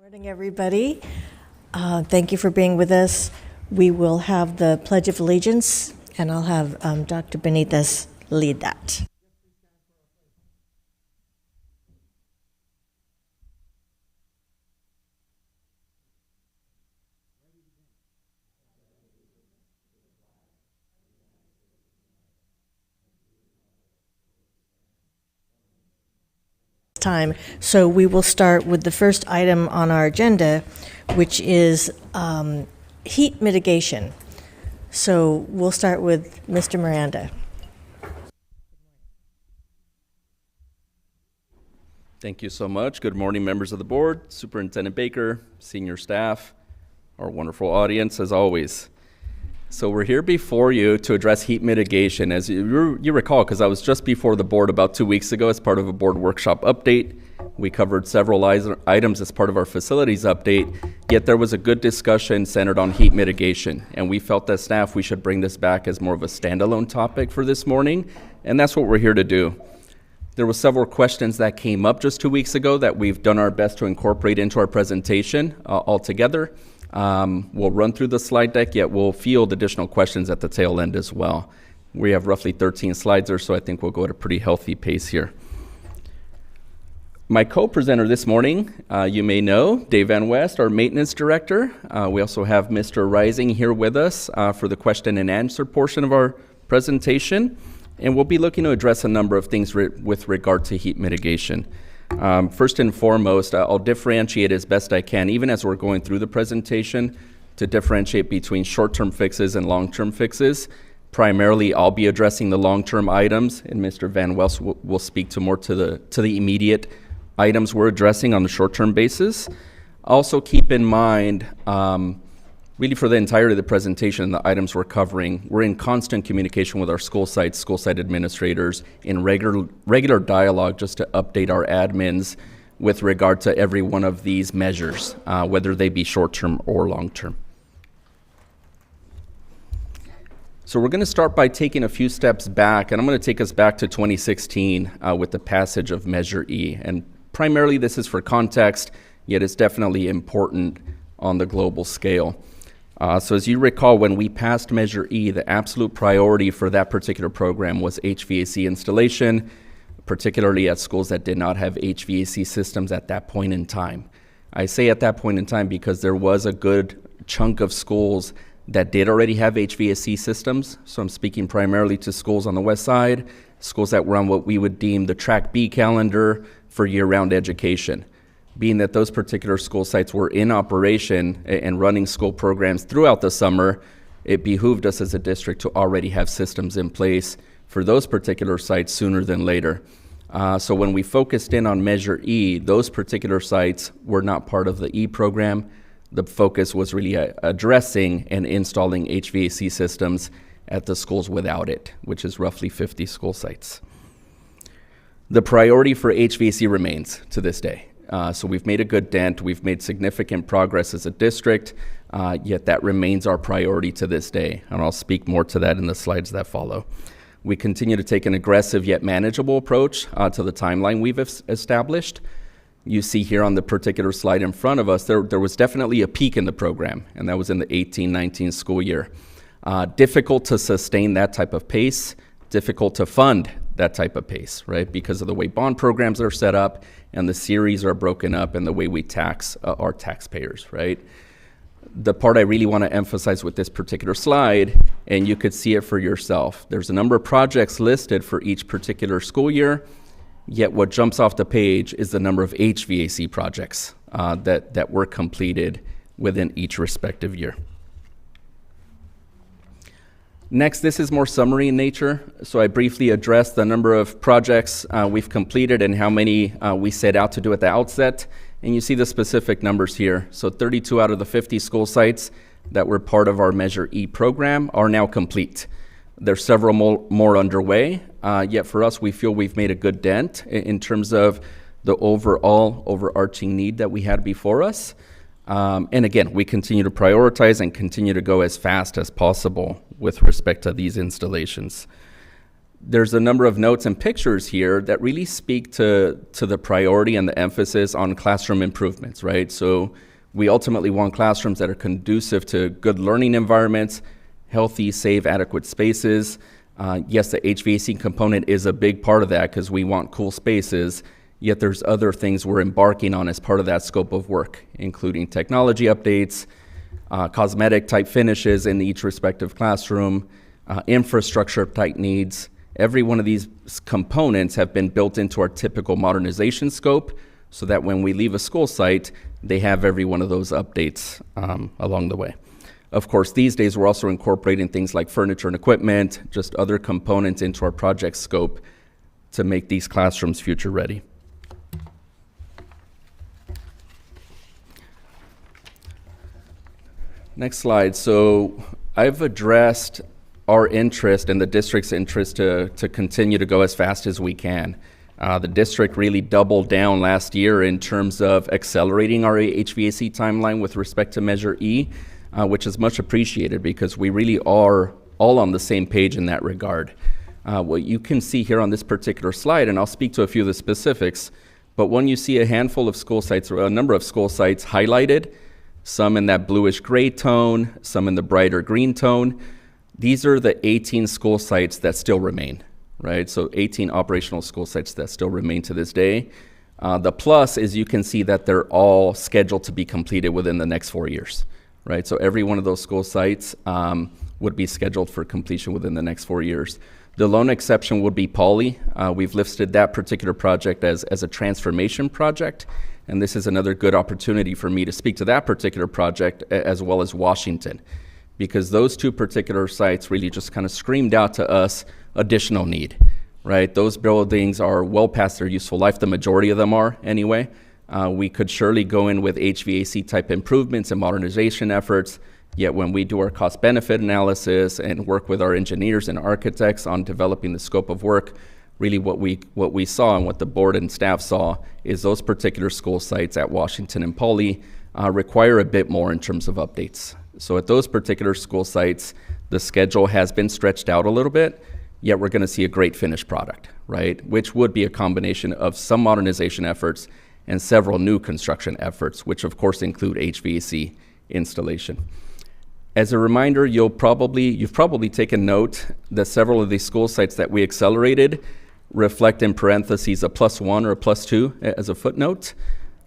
Morning, everybody. Thank you for being with us. We will have the Pledge of Allegiance, and I'll have Dr. Benitez lead that. Time. So we will start with the first item on our agenda, which is heat mitigation. So we'll start with Mr. Miranda. Thank you so much. Good morning, members of the board, Superintendent Baker, senior staff, our wonderful audience, as always. So we're here before you to address heat mitigation. As you recall, because I was just before the board about 2 weeks ago as part of a board workshop update. We covered several items as part of our facilities update, yet there was a good discussion centered on heat mitigation. And we felt as staff we should bring this back as more of a standalone topic for this morning, and that's what we're here to do. There were several questions that came up just 2 weeks ago that we've done our best to incorporate into our presentation altogether. We'll run through the slide deck, yet we'll field additional questions at the tail end as well. We have roughly 13 slides or so. I think we'll go at a pretty healthy pace here. My co-presenter this morning, you may know, Dave Van West, our maintenance director. We also have Mr. Rising here with us for the question and answer portion of our presentation. And we'll be looking to address a number of things with regard to heat mitigation. First and foremost, I'll differentiate as best I can, even as we're going through the presentation, to differentiate between short-term fixes and long-term fixes. Primarily, I'll be addressing the long-term items, and Mr. Van Wels will speak to more to the immediate items we're addressing on the short-term basis. Also keep in mind, really for the entirety of the presentation, the items we're covering, we're in constant communication with our school site administrators in regular dialogue just to update our admins with regard to every one of these measures, whether they be short-term or long-term. So we're going to start by taking a few steps back, and I'm going to take us back to 2016 with the passage of Measure E. And primarily this is for context, yet it's definitely important on the global scale. So as you recall, when we passed Measure E, the absolute priority for that particular program was HVAC installation, particularly at schools that did not have HVAC systems at that point in time. I say at that point in time because there was a good chunk of schools that did already have HVAC systems. So I'm speaking primarily to schools on the west side, schools that were on what we would deem the Track B calendar for year-round education. Being that those particular school sites were in operation and running school programs throughout the summer, it behooved us as a district to already have systems in place for those particular sites sooner than later. So when we focused in on Measure E, those particular sites were not part of the E program. The focus was really addressing and installing HVAC systems at the schools without it, which is roughly 50 school sites. The priority for HVAC remains to this day. So we've made a good dent, we've made significant progress as a district, yet that remains our priority to this day, and I'll speak more to that in the slides that follow. We continue to take an aggressive yet manageable approach to the timeline we've established. You see here on the particular slide in front of us, there was definitely a peak in the program, and that was in the 18-19 school year. Difficult to sustain that type of pace, difficult to fund that type of pace, right? Because of the way bond programs are set up and the series are broken up and the way we tax our taxpayers, right? The part I really want to emphasize with this particular slide, and you could see it for yourself, there's a number of projects listed for each particular school year, yet what jumps off the page is the number of HVAC projects that were completed within each respective year. Next, this is more summary in nature. So I briefly addressed the number of projects we've completed and how many we set out to do at the outset. And you see the specific numbers here. So 32 out of the 50 school sites that were part of our Measure E program are now complete. There's several more underway, yet for us, we feel we've made a good dent in terms of the overall overarching need that we had before us. And again, we continue to prioritize and continue to go as fast as possible with respect to these installations. There's a number of notes and pictures here that really speak to the priority and the emphasis on classroom improvements, right? So we ultimately want classrooms that are conducive to good learning environments, healthy, safe, adequate spaces. Yes, the HVAC component is a big part of that because we want cool spaces, yet there's other things we're embarking on as part of that scope of work, including technology updates, cosmetic type finishes in each respective classroom, infrastructure type needs. Every one of these components have been built into our typical modernization scope so that when we leave a school site, they have every one of those updates along the way. Of course, these days we're also incorporating things like furniture and equipment, just other components into our project scope to make these classrooms future ready. Next slide. So I've addressed our interest and the district's interest to continue to go as fast as we can. The district really doubled down last year in terms of accelerating our HVAC timeline with respect to Measure E, which is much appreciated because we really are all on the same page in that regard. What you can see here on this particular slide, and I'll speak to a few of the specifics, but when you see a handful of school sites, or a number of school sites highlighted, some in that bluish gray tone, some in the brighter green tone, these are the 18 school sites that still remain, right? So 18 operational school sites that still remain to this day. The plus is you can see that they're all scheduled to be completed within the next 4 years, right? So every one of those school sites would be scheduled for completion within the next 4 years. The lone exception would be Pauley. We've listed that particular project as a transformation project, and this is another good opportunity for me to speak to that particular project as well as Washington, because those two particular sites really just kind of screamed out to us additional need, right? Those buildings are well past their useful life. The majority of them are anyway. We could surely go in with HVAC type improvements and modernization efforts, yet when we do our cost benefit analysis and work with our engineers and architects on developing the scope of work, really what we saw and what the board and staff saw is those particular school sites at Washington and Pauley require a bit more in terms of updates. So at those particular school sites, the schedule has been stretched out a little bit, yet we're going to see a great finished product, right? Which would be a combination of some modernization efforts and several new construction efforts, which of course include HVAC installation. As a reminder, you've probably taken note that several of these school sites that we accelerated reflect in parentheses a +1 or a +2 as a footnote.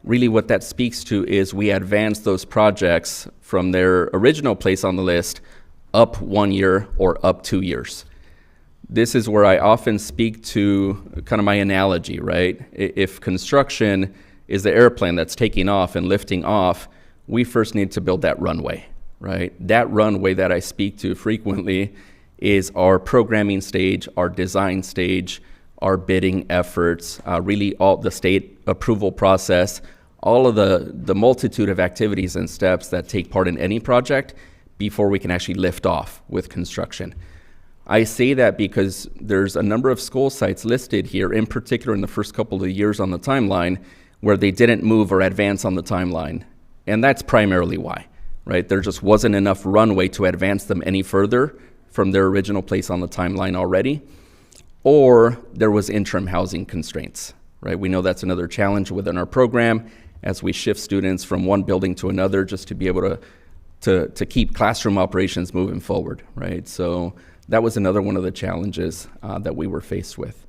Really what that speaks to is we advanced those projects from their original place on the list up 1 year or up 2 years. This is where I often speak to kind of my analogy, right? If construction is the airplane that's taking off and lifting off, we first need to build that runway, right? That runway that I speak to frequently is our programming stage, our design stage, our bidding efforts, really all the state approval process, all of the multitude of activities and steps that take part in any project before we can actually lift off with construction. I say that because there's a number of school sites listed here, in particular in the first couple of years on the timeline, where they didn't move or advance on the timeline. And that's primarily why, right? There just wasn't enough runway to advance them any further from their original place on the timeline already, or there was interim housing constraints, right? We know that's another challenge within our program as we shift students from one building to another just to be able to keep classroom operations moving forward, right? So that was another one of the challenges that we were faced with.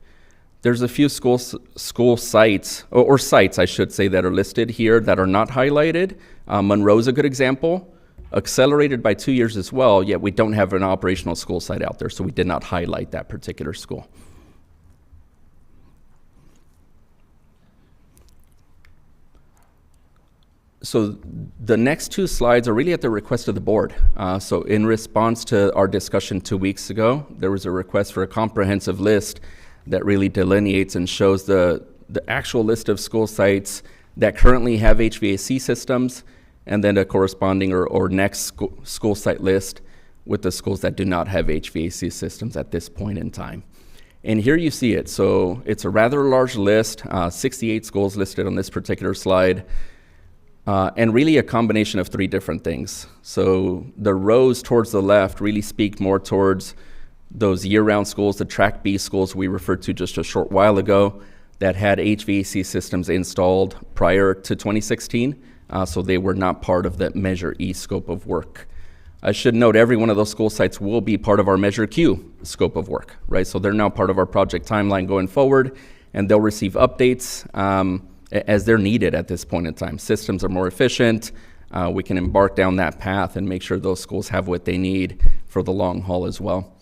There's a few school sites, or sites I should say, that are listed here that are not highlighted. Monroe's a good example, accelerated by 2 years as well, yet we don't have an operational school site out there, so we did not highlight that particular school. So the next two slides are really at the request of the board. So in response to our discussion 2 weeks ago, there was a request for a comprehensive list that really delineates and shows the actual list of school sites that currently have HVAC systems, and then a corresponding or next school site list with the schools that do not have HVAC systems at this point in time. And here you see it. So it's a rather large list, 68 schools listed on this particular slide. And really a combination of three different things. So the rows towards the left really speak more towards those year-round schools, the Track B schools we referred to just a short while ago, that had HVAC systems installed prior to 2016, so they were not part of the Measure E scope of work. I should note every one of those school sites will be part of our Measure Q scope of work, right? So they're now part of our project timeline going forward, and they'll receive updates as they're needed at this point in time. Systems are more efficient. We can embark down that path and make sure those schools have what they need for the long haul as well.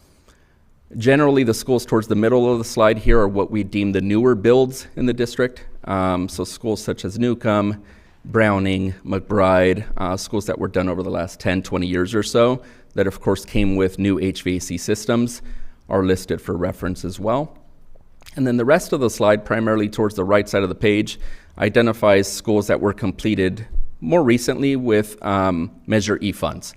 Generally, the schools towards the middle of the slide here are what we deem the newer builds in the district. So schools such as Newcomb, Browning, McBride, schools that were done over the last 10, 20 years or so, that of course came with new HVAC systems, are listed for reference as well. And then the rest of the slide, primarily towards the right side of the page, identifies schools that were completed more recently with Measure E funds.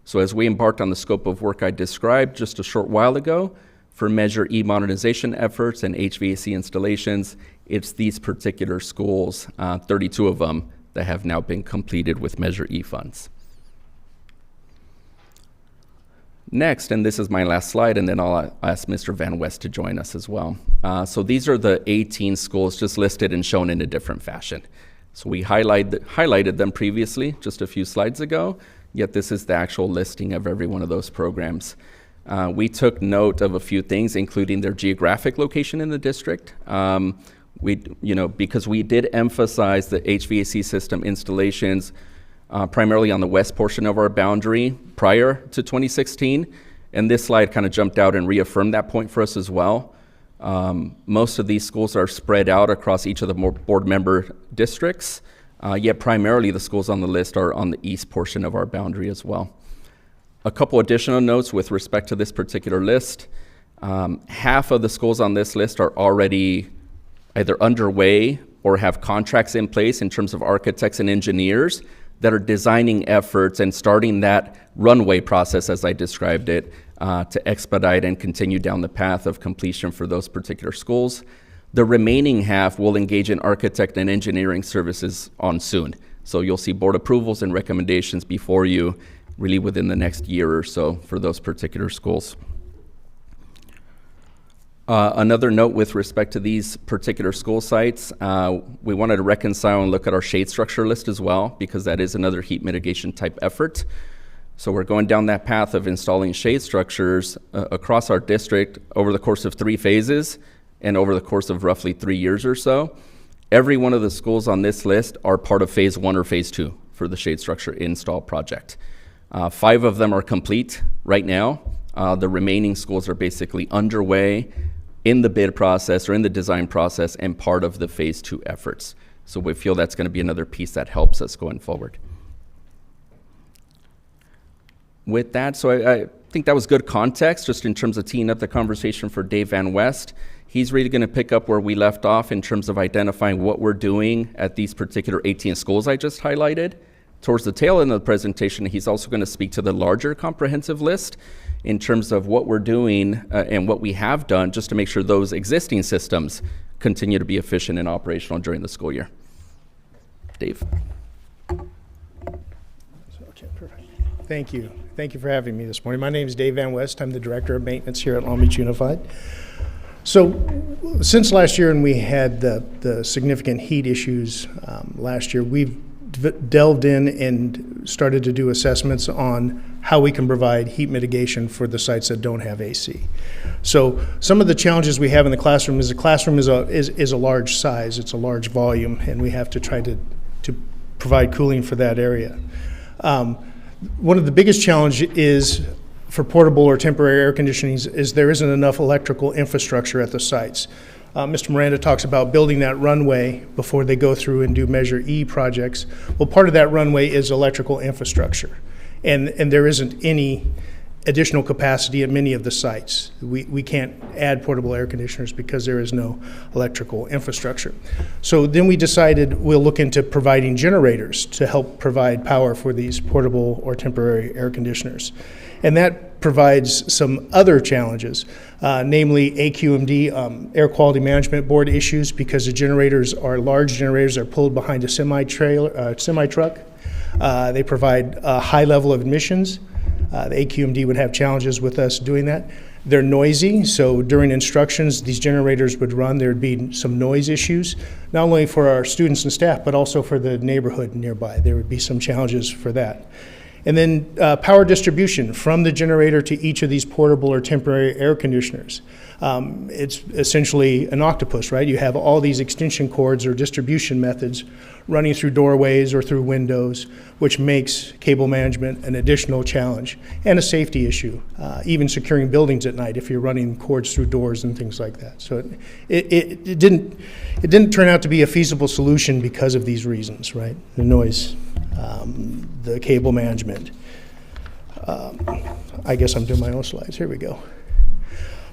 So as we embarked on the scope of work I described just a short while ago for Measure E modernization efforts and HVAC installations, it's these particular schools, 32 of them, that have now been completed with Measure E funds. Next, and this is my last slide, and then I'll ask Mr. Van West to join us as well. So these are the 18 schools just listed and shown in a different fashion. So we highlighted them previously, just a few slides ago, yet this is the actual listing of every one of those programs. We took note of a few things, including their geographic location in the district. Because we did emphasize the HVAC system installations primarily on the west portion of our boundary prior to 2016, and this slide kind of jumped out and reaffirmed that point for us as well. Most of these schools are spread out across each of the board member districts, yet primarily the schools on the list are on the east portion of our boundary as well. A couple additional notes with respect to this particular list. Half of the schools on this list are already either underway or have contracts in place in terms of architects and engineers that are designing efforts and starting that runway process, as I described it, to expedite and continue down the path of completion for those particular schools. The remaining half will engage in architect and engineering services on soon. So you'll see board approvals and recommendations before you really within the next year or so for those particular schools. Another note with respect to these particular school sites, we wanted to reconcile and look at our shade structure list as well, because that is another heat mitigation type effort. So we're going down that path of installing shade structures across our district over the course of 3 phases and over the course of roughly 3 years or so. Every one of the schools on this list are part of phase 1 or phase 2 for the shade structure install project. 5 of them are complete right now. The remaining schools are basically underway in the bid process or in the design process and part of the phase 2 efforts. So we feel that's going to be another piece that helps us going forward. With that, so I think that was good context just in terms of teeing up the conversation for Dave Van West. He's really going to pick up where we left off in terms of identifying what we're doing at these particular 18 schools I just highlighted. Towards the tail end of the presentation, he's also going to speak to the larger comprehensive list in terms of what we're doing and what we have done just to make sure those existing systems continue to be efficient and operational during the school year. Dave. Okay, perfect. Thank you. Thank you for having me this morning. My name is Dave Van West. I'm the Director of Maintenance here at Long Beach Unified. So since last year, and we had the significant heat issues last year, we've delved in and started to do assessments on how we can provide heat mitigation for the sites that don't have AC. So some of the challenges we have in the classroom is a large size, it's a large volume, and we have to try to provide cooling for that area. One of the biggest challenges is for portable or temporary air conditioning is there isn't enough electrical infrastructure at the sites. Mr. Miranda talks about building that runway before they go through and do Measure E projects. Well, part of that runway is electrical infrastructure, and there isn't any additional capacity at many of the sites. We can't add portable air conditioners because there is no electrical infrastructure. So then we decided we'll look into providing generators to help provide power for these portable or temporary air conditioners. And that provides some other challenges, namely AQMD, Air Quality Management Board issues, because the generators are large generators, are pulled behind a semi-truck. They provide a high level of emissions. The AQMD would have challenges with us doing that. They're noisy, so during instructions, these generators would run. There'd be some noise issues, not only for our students and staff, but also for the neighborhood nearby. There would be some challenges for that. And then power distribution from the generator to each of these portable or temporary air conditioners. It's essentially an octopus, right? You have all these extension cords or distribution methods running through doorways or through windows, which makes cable management an additional challenge and a safety issue, even securing buildings at night if you're running cords through doors and things like that. So it didn't turn out to be a feasible solution because of these reasons, right? The noise, the cable management. I guess I'm doing my own slides. Here we go.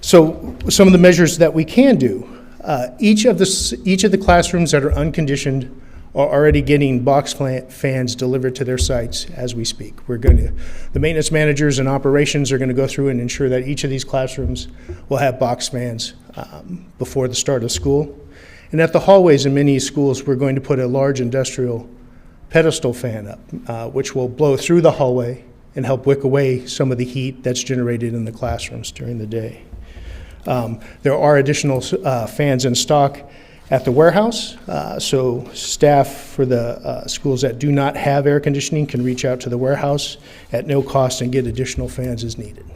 So some of the measures that we can do. Each of the classrooms that are unconditioned are already getting box fans delivered to their sites as we speak. The maintenance managers and operations are going to go through and ensure that each of these classrooms will have box fans before the start of school. And at the hallways in many schools, we're going to put a large industrial pedestal fan up, which will blow through the hallway and help wick away some of the heat that's generated in the classrooms during the day. There are additional fans in stock at the warehouse, so staff for the schools that do not have air conditioning can reach out to the warehouse at no cost and get additional fans as needed.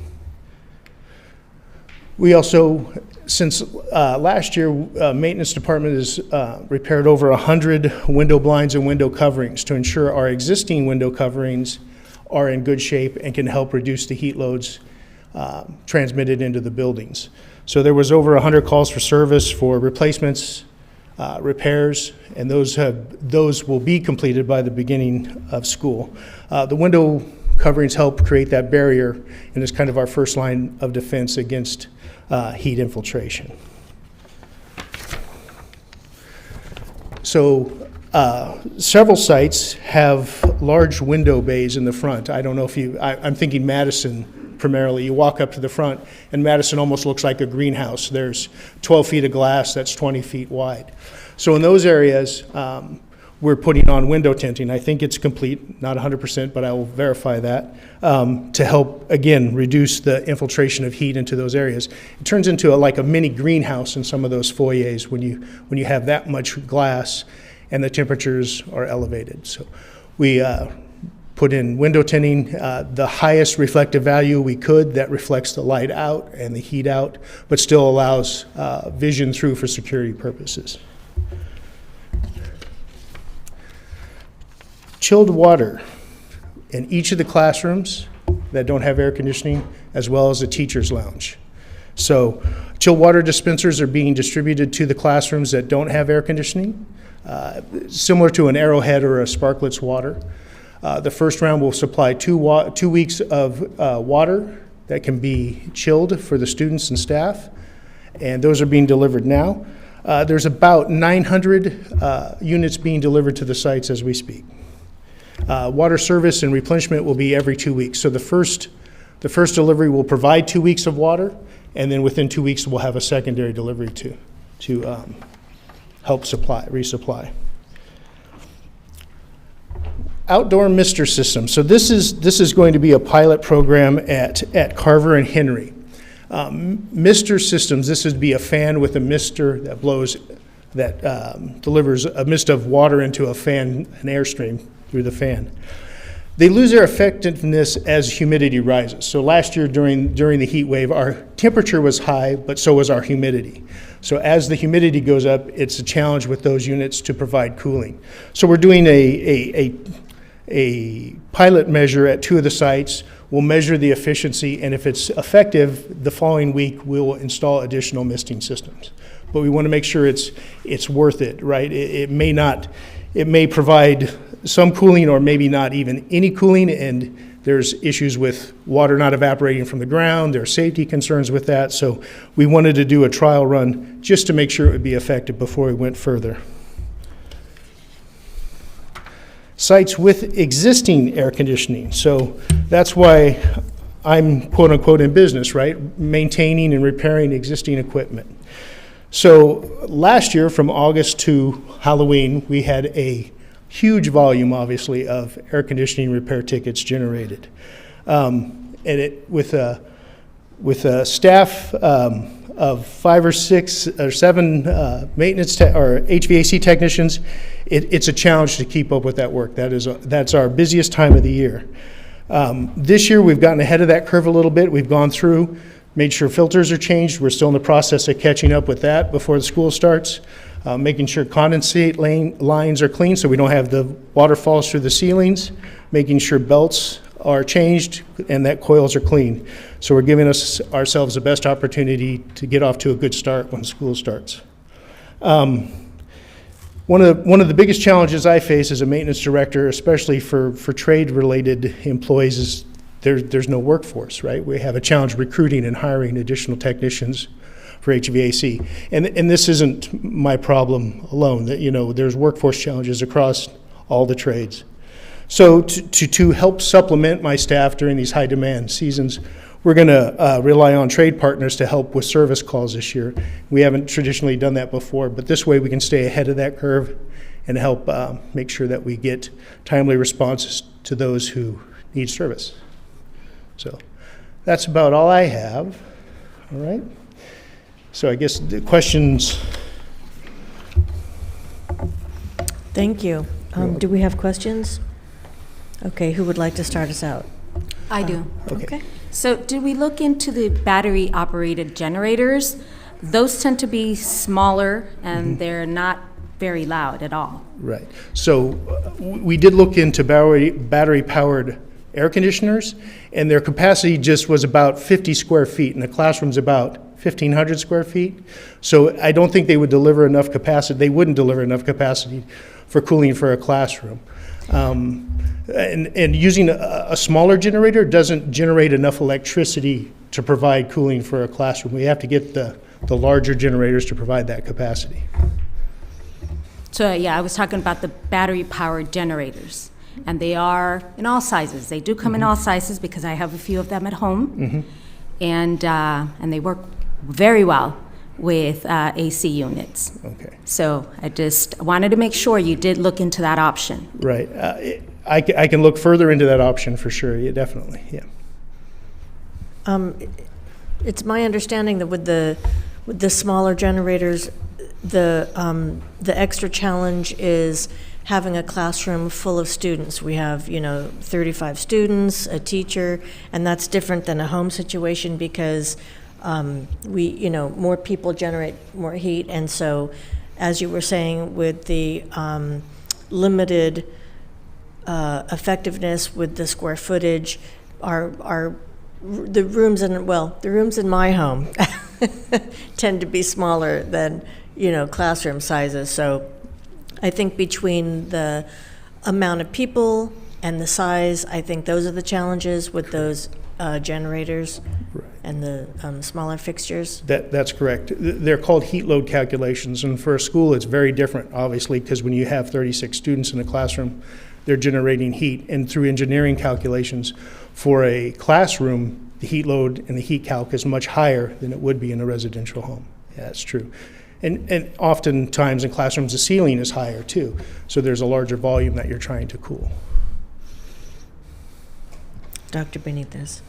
We also, since last year, maintenance department has repaired over 100 window blinds and window coverings to ensure our existing window coverings are in good shape and can help reduce the heat loads transmitted into the buildings. So there was over 100 calls for service for replacements, repairs, and those will be completed by the beginning of school. The window coverings help create that barrier, and it's kind of our first line of defense against heat infiltration. So several sites have large window bays in the front. I don't know if I'm thinking Madison primarily. You walk up to the front, and Madison almost looks like a greenhouse. There's 12 feet of glass that's 20 feet wide. So in those areas, we're putting on window tinting. I think it's complete, not 100%, but I will verify that, to help, again, reduce the infiltration of heat into those areas. It turns into like a mini greenhouse in some of those foyers when you have that much glass and the temperatures are elevated. So we put in window tinting, the highest reflective value we could that reflects the light out and the heat out, but still allows vision through for security purposes. Chilled water in each of the classrooms that don't have air conditioning, as well as the teacher's lounge. So chilled water dispensers are being distributed to the classrooms that don't have air conditioning, similar to an Arrowhead or a Sparkletts water. The first round will supply 2 weeks of water that can be chilled for the students and staff, and those are being delivered now. There's about 900 units being delivered to the sites as we speak. Water service and replenishment will be every 2 weeks. So the first delivery will provide 2 weeks of water, and then within 2 weeks we'll have a secondary delivery to help resupply. Outdoor mister system. So this is going to be a pilot program at Carver and Henry. Mister systems. This would be a fan with a mister that delivers a mist of water into a fan, an airstream through the fan. They lose their effectiveness as humidity rises. So last year during the heat wave, our temperature was high, but so was our humidity. So as the humidity goes up, it's a challenge with those units to provide cooling. So we're doing a pilot measure at 2 of the sites. We'll measure the efficiency, and if it's effective, the following week we'll install additional misting systems. But we want to make sure it's worth it, right? It may provide some cooling or maybe not even any cooling, and there's issues with water not evaporating from the ground. There are safety concerns with that, so we wanted to do a trial run just to make sure it would be effective before we went further. Sites with existing air conditioning. So that's why I'm quote unquote in business, right? Maintaining and repairing existing equipment. So last year from August to Halloween, we had a huge volume, obviously, of air conditioning repair tickets generated. And with with a staff of 5 or 6 or 7 maintenance or HVAC technicians, it's a challenge to keep up with that work. That's our busiest time of the year. This year, we've gotten ahead of that curve a little bit. We've gone through, made sure filters are changed. We're still in the process of catching up with that before the school starts. Making sure condensate lines are clean so we don't have the water falls through the ceilings. Making sure belts are changed and that coils are clean. So we're giving ourselves the best opportunity to get off to a good start when school starts. One of the biggest challenges I face as a maintenance director, especially for trade-related employees, is there's no workforce, right? We have a challenge recruiting and hiring additional technicians for HVAC. And this isn't my problem alone. There's workforce challenges across all the trades. So to help supplement my staff during these high demand seasons, we're going to rely on trade partners to help with service calls this year. We haven't traditionally done that before, but this way we can stay ahead of that curve and help make sure that we get timely responses to those who need service. So that's about all I have. All right. So I guess the questions. Thank you. Do we have questions? Okay, who would like to start us out? I do. Okay. So did we look into the battery-operated generators? Those tend to be smaller, and they're not very loud at all. Right. So we did look into battery-powered air conditioners, and their capacity just was about 50 square feet, and the classroom's about 1,500 square feet. So I don't think they would deliver enough capacity. They wouldn't deliver enough capacity for cooling for a classroom. And using a smaller generator doesn't generate enough electricity to provide cooling for a classroom. We have to get the larger generators to provide that capacity. So yeah, I was talking about the battery-powered generators. And they are in all sizes. They do come in all sizes because I have a few of them at home. And they work very well with AC units. Okay. So I just wanted to make sure you did look into that option. Right. I can look further into that option for sure. Yeah, definitely. Yeah. It's my understanding that with the smaller generators, the extra challenge is having a classroom full of students. We have 35 students, a teacher, and that's different than a home situation because more people generate more heat, and so as you were saying with the limited effectiveness with the square footage, the rooms in my home tend to be smaller than classroom sizes. So I think between the amount of people and the size, I think those are the challenges with those generators and the smaller fixtures. That's correct. They're called heat load calculations, and for a school it's very different, obviously, because when you have 36 students in a classroom, they're generating heat, and through engineering calculations, for a classroom, the heat load and the heat calc is much higher than it would be in a residential home. Yeah, that's true. And oftentimes in classrooms, the ceiling is higher too, so there's a larger volume that you're trying to cool. Dr. Benitez.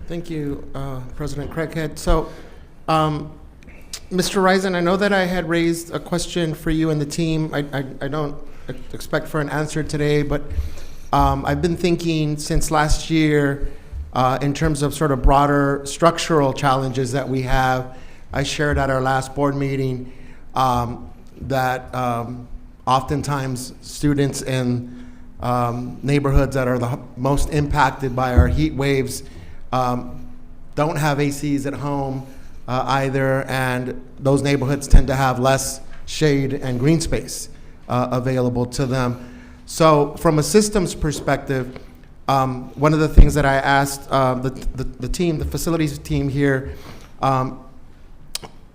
Thank you, President Craighead. So, Mr. Risen, I know that I had raised a question for you and the team. I don't expect for an answer today, but I've been thinking since last year in terms of sort of broader structural challenges that we have. I shared at our last board meeting that oftentimes students in neighborhoods that are the most impacted by our heat waves don't have ACs at home either, and those neighborhoods tend to have less shade and green space available to them. So from a systems perspective, one of the things that I asked the facilities team here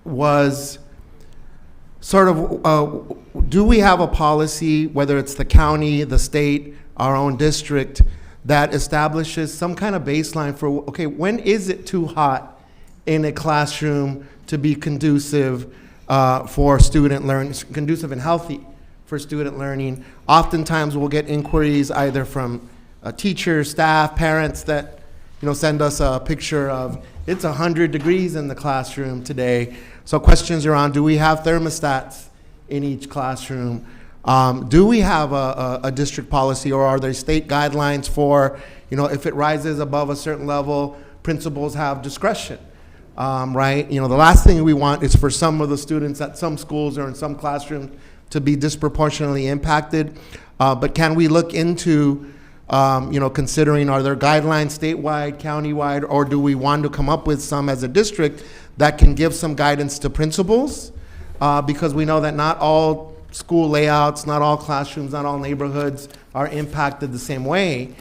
was sort of, do we have a policy, whether it's the county, the state, our own district, that establishes some kind of baseline for, okay, when is it too hot in a classroom to be conducive for student learning, conducive and healthy for student learning? Oftentimes we'll get inquiries either from teachers, staff, parents that, send us a picture of it's 100 degrees in the classroom today. So questions around, do we have thermostats in each classroom? Do we have a district policy, or are there state guidelines for, if it rises above a certain level, principals have discretion, right? The last thing we want is for some of the students at some schools or in some classrooms to be disproportionately impacted. But can we look into, considering, are there guidelines statewide, countywide, or do we want to come up with some as a district that can give some guidance to principals? Because we know that not all school layouts, not all classrooms, not all neighborhoods are impacted the same way,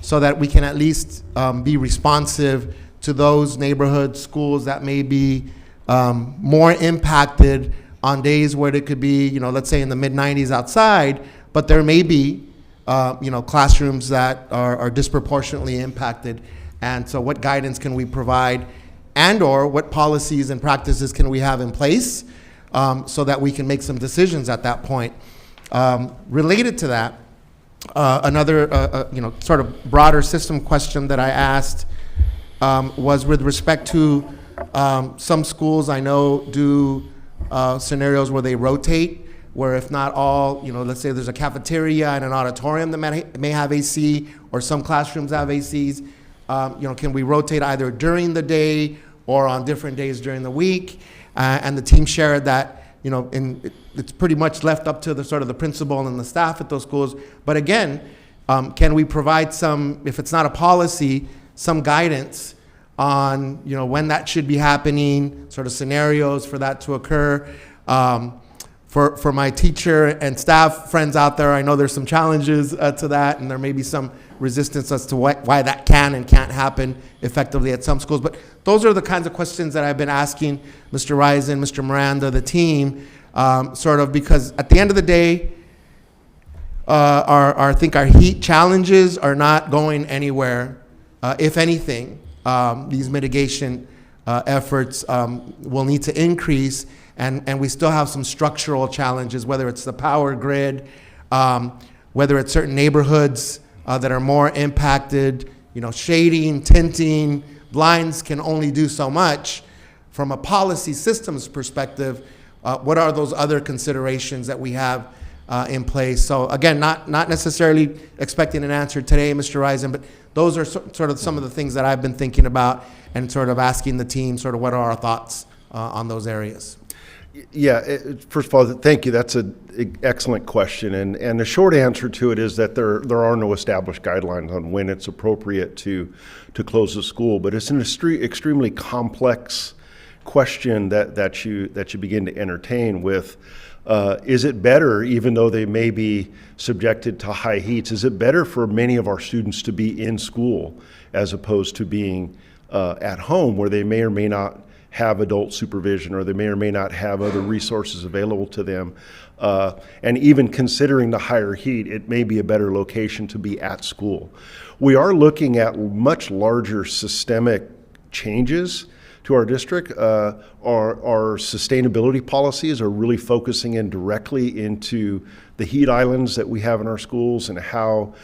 so that we can at least be responsive to those neighborhood schools that may be more impacted on days where it could be, let's say in the mid-90s outside, but there may be, classrooms that are disproportionately impacted. And so what guidance can we provide, and or what policies and practices can we have in place so that we can make some decisions at that point? Related to that, another sort of broader system question that I asked was with respect to some schools I know do scenarios where they rotate, where if not all, let's say there's a cafeteria and an auditorium that may have AC, or some classrooms have ACs, can we rotate either during the day or on different days during the week? And the team shared that, it's pretty much left up to the sort of the principal and the staff at those schools. But again, can we provide some, if it's not a policy, some guidance on, when that should be happening, sort of scenarios for that to occur? For my teacher and staff friends out there, I know there's some challenges to that, and there may be some resistance as to why that can and can't happen effectively at some schools. But those are the kinds of questions that I've been asking Mr. Risen, Mr. Miranda, the team, sort of, because at the end of the day, I think our heat challenges are not going anywhere. If anything, these mitigation efforts will need to increase, and we still have some structural challenges, whether it's the power grid, whether it's certain neighborhoods that are more impacted, shading, tinting, blinds can only do so much. From a policy systems perspective, what are those other considerations that we have in place? So again, not necessarily expecting an answer today, Mr. Risen, but those are sort of some of the things that I've been thinking about and sort of asking the team sort of what are our thoughts on those areas. Yeah, first of all, thank you. That's an excellent question. And the short answer to it is that there are no established guidelines on when it's appropriate to close the school. But it's an extremely complex question that you begin to entertain with, is it better, even though they may be subjected to high heats, is it better for many of our students to be in school as opposed to being at home, where they may or may not have adult supervision, or they may or may not have other resources available to them. And even considering the higher heat, it may be a better location to be at school. We are looking at much larger systemic changes to our district. Our sustainability policies are really focusing in directly into the heat islands that we have in our schools, and how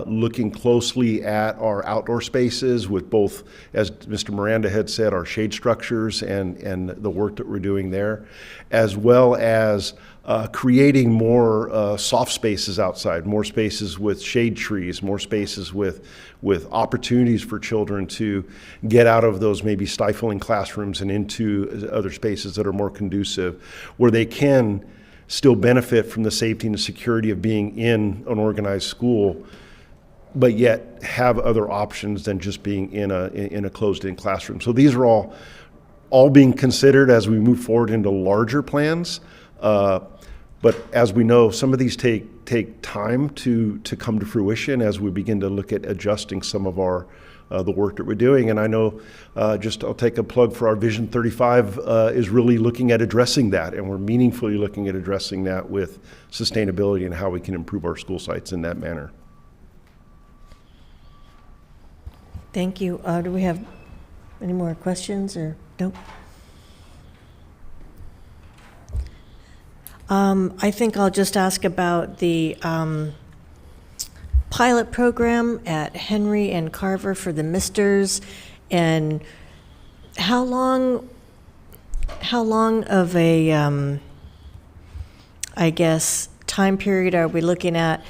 looking closely at our outdoor spaces with both, as Mr. Miranda had said, our shade structures and the work that we're doing there, as well as creating more soft spaces outside, more spaces with shade trees, more spaces with opportunities for children to get out of those maybe stifling classrooms and into other spaces that are more conducive, where they can still benefit from the safety and the security of being in an organized school, but yet have other options than just being in a closed-in classroom. So these are all being considered as we move forward into larger plans. But as we know, some of these take time to come to fruition as we begin to look at adjusting some of our the work that we're doing. And I know, I'll take a plug for our Vision 35 is really looking at addressing that, and we're meaningfully looking at addressing that with sustainability and how we can improve our school sites in that manner. Thank you. Do we have any more questions, or nope? I think I'll just ask about the pilot program at Henry and Carver for the misters, and how long of a, I guess, time period are we looking at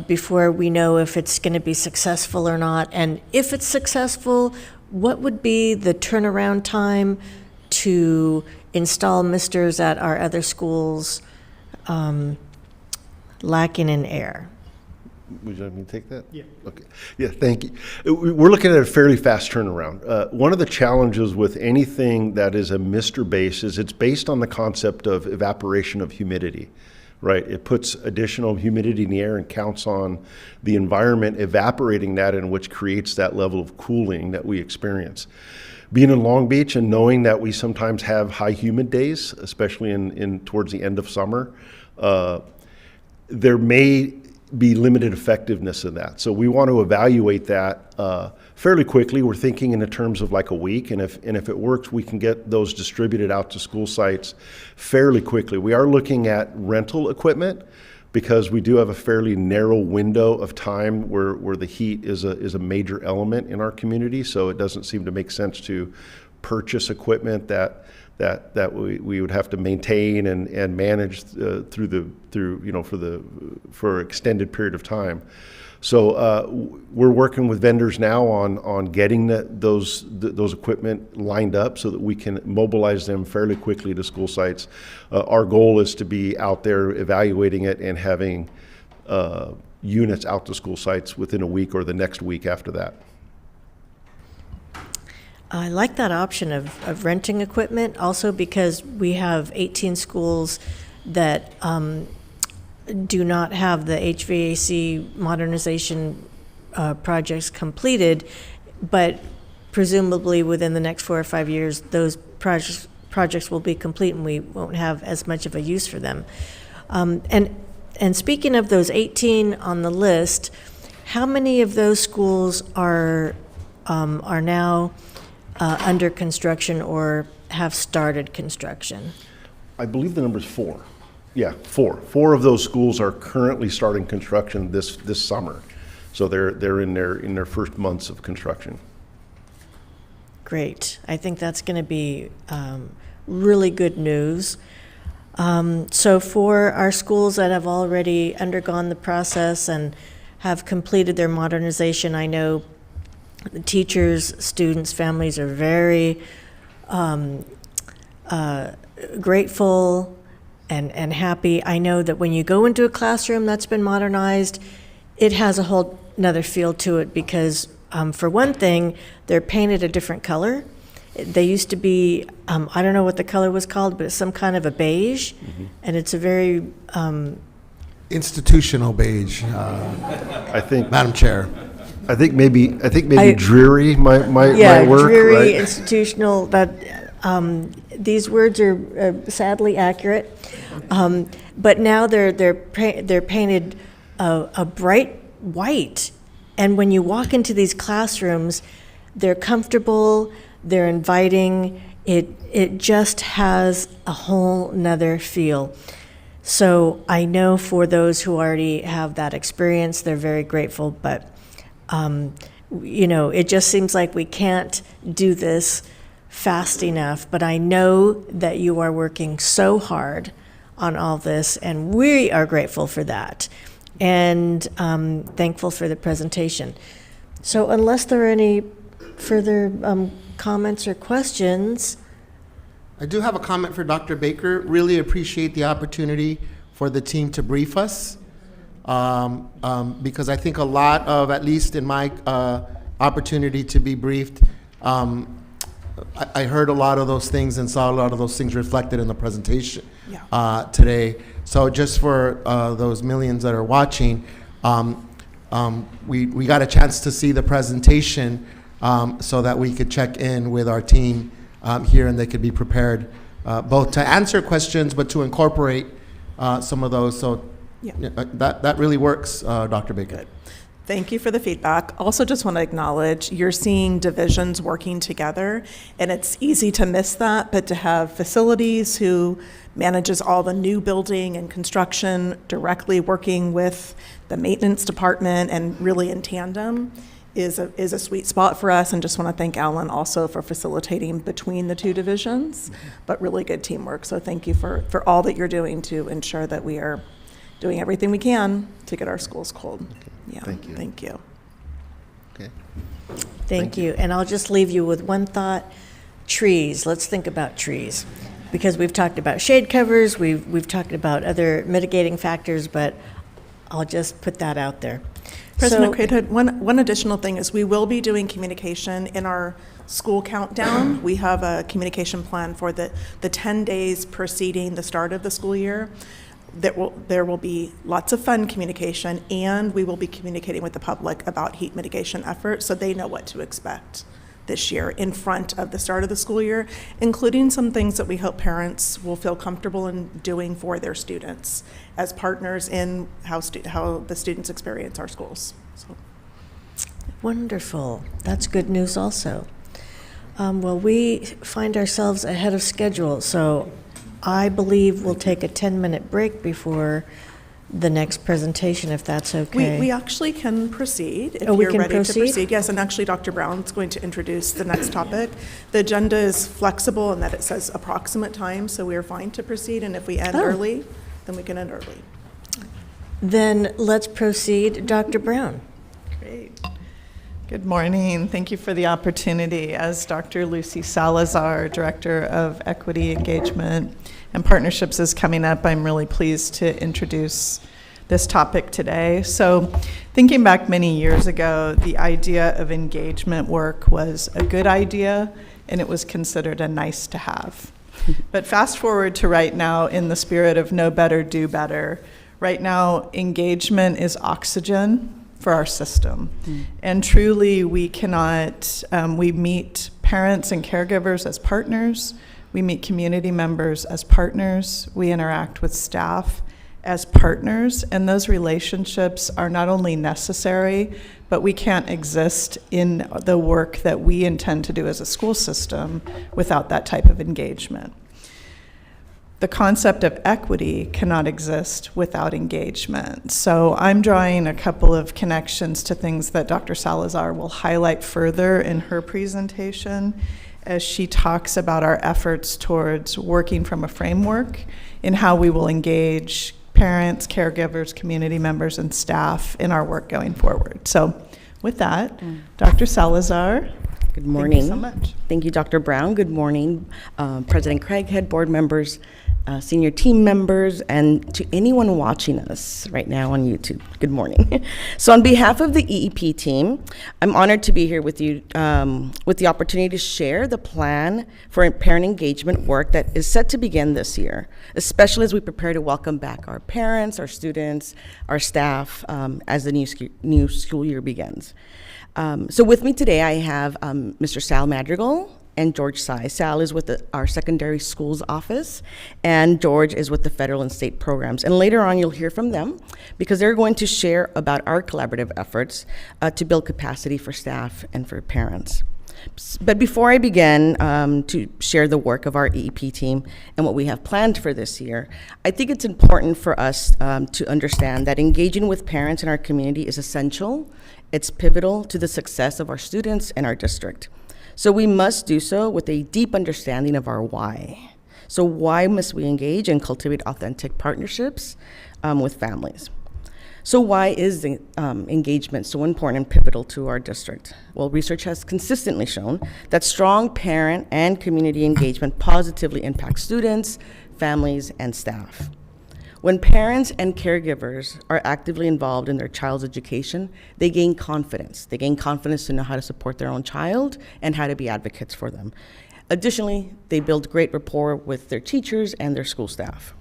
before we know if it's going to be successful or not? And if it's successful, what would be the turnaround time to install misters at our other schools lacking in air? Would you like me to take that? Yeah. Okay. Yeah, thank you. We're looking at a fairly fast turnaround. One of the challenges with anything that is a mister base is it's based on the concept of evaporation of humidity, right? It puts additional humidity in the air and counts on the environment evaporating that, and which creates that level of cooling that we experience. Being in Long Beach and knowing that we sometimes have high humid days, especially in towards the end of summer, there may be limited effectiveness in that. So we want to evaluate that fairly quickly. We're thinking in the terms of like a week, and if it works, we can get those distributed out to school sites fairly quickly. We are looking at rental equipment because we do have a fairly narrow window of time where the heat is a major element in our community. So it doesn't seem to make sense to purchase equipment that we would have to maintain and manage for extended period of time. So we're working with vendors now on getting those equipment lined up so that we can mobilize them fairly quickly to school sites. Our goal is to be out there evaluating it and having units out to school sites within a week or the next week after that. I like that option of renting equipment, also because we have 18 schools that do not have the HVAC modernization projects completed, but presumably within the next 4 or 5 years, those projects will be complete and we won't have as much of a use for them. And speaking of those 18 on the list, how many of those schools are now under construction or have started construction? I believe the number is 4. Yeah, 4. 4 of those schools are currently starting construction this summer. So they're in their first months of construction. Great. I think that's going to be really good news. So for our schools that have already undergone the process and have completed their modernization, I know the teachers, students, families are very grateful and happy. I know that when you go into a classroom that's been modernized, it has a whole another feel to it because, for one thing, they're painted a different color. They used to be, I don't know what the color was called, but it's some kind of a beige, and it's a very Institutional beige, I think Madam Chair. I think maybe dreary might work, dreary, right? institutional. That these words are sadly accurate, but now they're painted a bright white, and when you walk into these classrooms, they're comfortable, they're inviting. It just has a whole nother feel. So I know for those who already have that experience, they're very grateful, but it just seems like we can't do this fast enough, but I know that you are working so hard on all this, and we are grateful for that, and thankful for the presentation. So unless there are any further comments or questions. I do have a comment for Dr. Baker. Really appreciate the opportunity for the team to brief us. Because I think a lot of, at least in my opportunity to be briefed, I heard a lot of those things and saw a lot of those things reflected in the presentation today. So just for those millions that are watching, we got a chance to see the presentation so that we could check in with our team here and they could be prepared both to answer questions but to incorporate some of those. So that really works, Dr. Baker. Good. Thank you for the feedback. Also, just want to acknowledge you're seeing divisions working together, and it's easy to miss that, but to have facilities who manages all the new building and construction directly working with the maintenance department and really in tandem is a sweet spot for us. And just want to thank Alan also for facilitating between the two divisions, but really good teamwork. So thank you for all that you're doing to ensure that we are doing everything we can to get our schools cold. Yeah, Thank you. Thank you. Okay. Thank you. And I'll just leave you with one thought. Trees. Let's think about trees. Because we've talked about shade covers, we've talked about other mitigating factors, but I'll just put that out there. President So- Craighead, one additional thing is we will be doing communication in our school countdown. We have a communication plan for the 10 days preceding the start of the school year. There will be lots of fun communication, and we will be communicating with the public about heat mitigation efforts so they know what to expect this year in front of the start of the school year, including some things that we hope parents will feel comfortable in doing for their students as partners in how the students experience our schools. So. Wonderful. That's good news also. Well, we find ourselves ahead of schedule, so I believe we'll take a 10-minute break before the next presentation, if that's okay. We actually can proceed if We you're can ready proceed? to proceed. Yes, and actually Dr. Brown's going to introduce the next topic. The agenda is flexible in that it says approximate time, so we are fine to proceed, and if we end Oh. early, then we can end early. Then let's proceed. Dr. Brown. Great. Good morning. Thank you for the opportunity. As Dr. Lucy Salazar, Director of Equity, Engagement, and Partnerships is coming up, I'm really pleased to introduce this topic today. So, thinking back many years ago, the idea of engagement work was a good idea, and it was considered a nice to have. But fast forward to right now, in the spirit of know better, do better, right now, engagement is oxygen for our system. And truly, we cannot, we meet parents and caregivers as partners, we meet community members as partners, we interact with staff as partners, and those relationships are not only necessary, but we can't exist in the work that we intend to do as a school system without that type of engagement. The concept of equity cannot exist without engagement. So I'm drawing a couple of connections to things that Dr. Salazar will highlight further in her presentation as she talks about our efforts towards working from a framework in how we will engage parents, caregivers, community members, and staff in our work going forward. So with that, Dr. Salazar. Good morning. Thank you so much. Thank you, Dr. Brown. Good morning, President Craighead, board members, senior team members, and to anyone watching us right now on YouTube. Good morning. So on behalf of the EEP team, I'm honored to be here with you with the opportunity to share the plan for parent engagement work that is set to begin this year, especially as we prepare to welcome back our parents, our students, our staff as the new school year begins. So with me today, I have Mr. Sal Madrigal and George Sy. Sal is with our secondary schools office, and George is with the federal and state programs. And later on, you'll hear from them because they're going to share about our collaborative efforts to build capacity for staff and for parents. But before I begin to share the work of our EEP team and what we have planned for this year, I think it's important for us to understand that engaging with parents in our community is essential. It's pivotal to the success of our students and our district. So we must do so with a deep understanding of our why. So why must we engage and cultivate authentic partnerships with families? So why is the engagement so important and pivotal to our district? Well, research has consistently shown that strong parent and community engagement positively impacts students, families, and staff. When parents and caregivers are actively involved in their child's education, they gain confidence. They gain confidence to know how to support their own child and how to be advocates for them. Additionally, they build great rapport with their teachers and their school staff.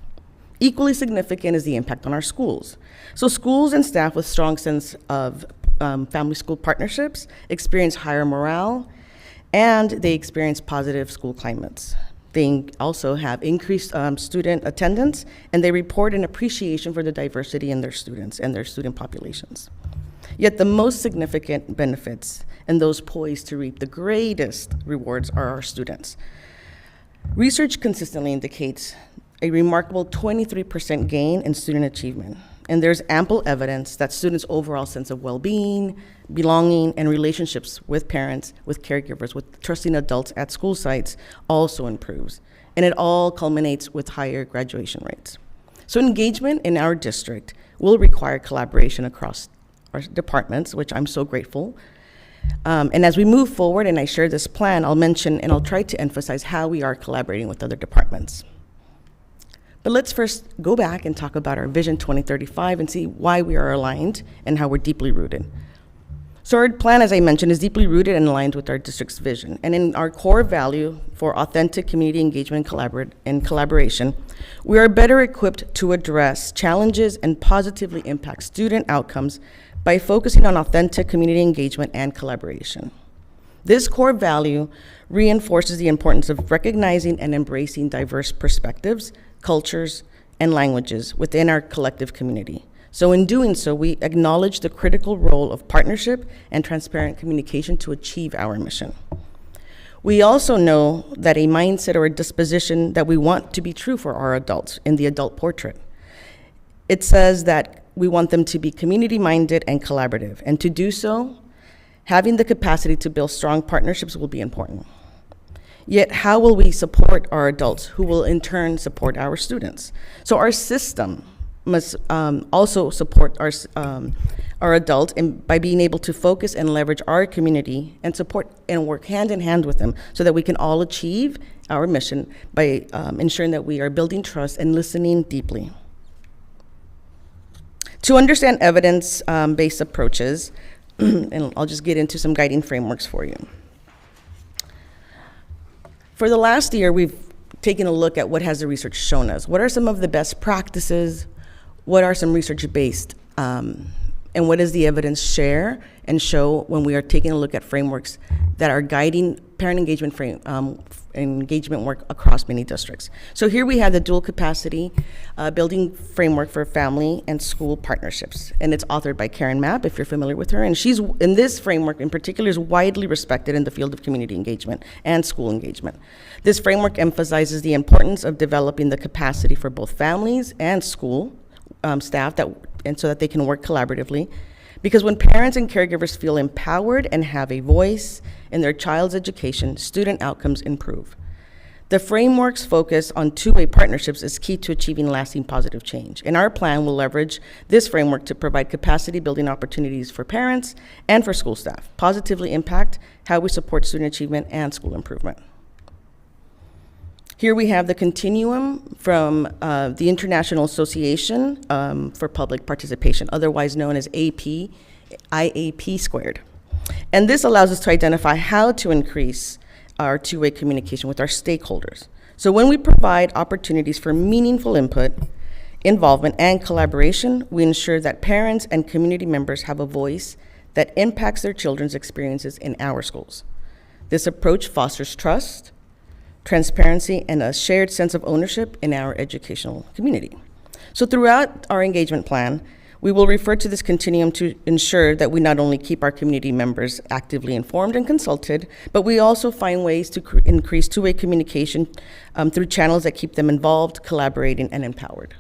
Equally significant is the impact on our schools. So schools and staff with strong sense of family-school partnerships experience higher morale, and they experience positive school climates. They also have increased student attendance, and they report an appreciation for the diversity in their students and their student populations. Yet the most significant benefits and those poised to reap the greatest rewards are our students. Research consistently indicates a remarkable 23% gain in student achievement, and there's ample evidence that students' overall sense of well-being, belonging, and relationships with parents, with caregivers, with trusting adults at school sites also improves, and it all culminates with higher graduation rates. So engagement in our district will require collaboration across our departments, which I'm so grateful. And as we move forward and I share this plan, I'll mention and I'll try to emphasize how we are collaborating with other departments. But let's first go back and talk about our Vision 2035 and see why we are aligned and how we're deeply rooted. So our plan, as I mentioned, is deeply rooted and aligned with our district's vision. And in our core value for authentic community engagement and collaboration, we are better equipped to address challenges and positively impact student outcomes by focusing on authentic community engagement and collaboration. This core value reinforces the importance of recognizing and embracing diverse perspectives, cultures, and languages within our collective community. So in doing so, we acknowledge the critical role of partnership and transparent communication to achieve our mission. We also know that a mindset or a disposition that we want to be true for our adults in the adult portrait. It says that we want them to be community-minded and collaborative, and to do so, having the capacity to build strong partnerships will be important. Yet, how will we support our adults who will in turn support our students? So our system must also support our adults by being able to focus and leverage our community and support and work hand in hand with them so that we can all achieve our mission by ensuring that we are building trust and listening deeply. To understand evidence-based approaches, and I'll just get into some guiding frameworks for you. For the last year, we've taken a look at what has the research shown us. What are some of the best practices? What are some research-based? And what does the evidence share and show when we are taking a look at frameworks that are guiding parent engagement work across many districts? So here we have the dual capacity building framework for family and school partnerships. And it's authored by Karen Mapp, if you're familiar with her. And she's, in this framework in particular, is widely respected in the field of community engagement and school engagement. This framework emphasizes the importance of developing the capacity for both families and school staff and so that they can work collaboratively. Because when parents and caregivers feel empowered and have a voice in their child's education, student outcomes improve. The framework's focus on two-way partnerships is key to achieving lasting positive change. And our plan will leverage this framework to provide capacity building opportunities for parents and for school staff, positively impact how we support student achievement and school improvement. Here we have the continuum from the International Association for Public Participation, otherwise known as IAP squared. And this allows us to identify how to increase our two-way communication with our stakeholders. So when we provide opportunities for meaningful input, involvement, and collaboration, we ensure that parents and community members have a voice that impacts their children's experiences in our schools. This approach fosters trust, transparency, and a shared sense of ownership in our educational community. So throughout our engagement plan, we will refer to this continuum to ensure that we not only keep our community members actively informed and consulted, but we also find ways to increase two-way communication through channels that keep them involved, collaborating, and empowered.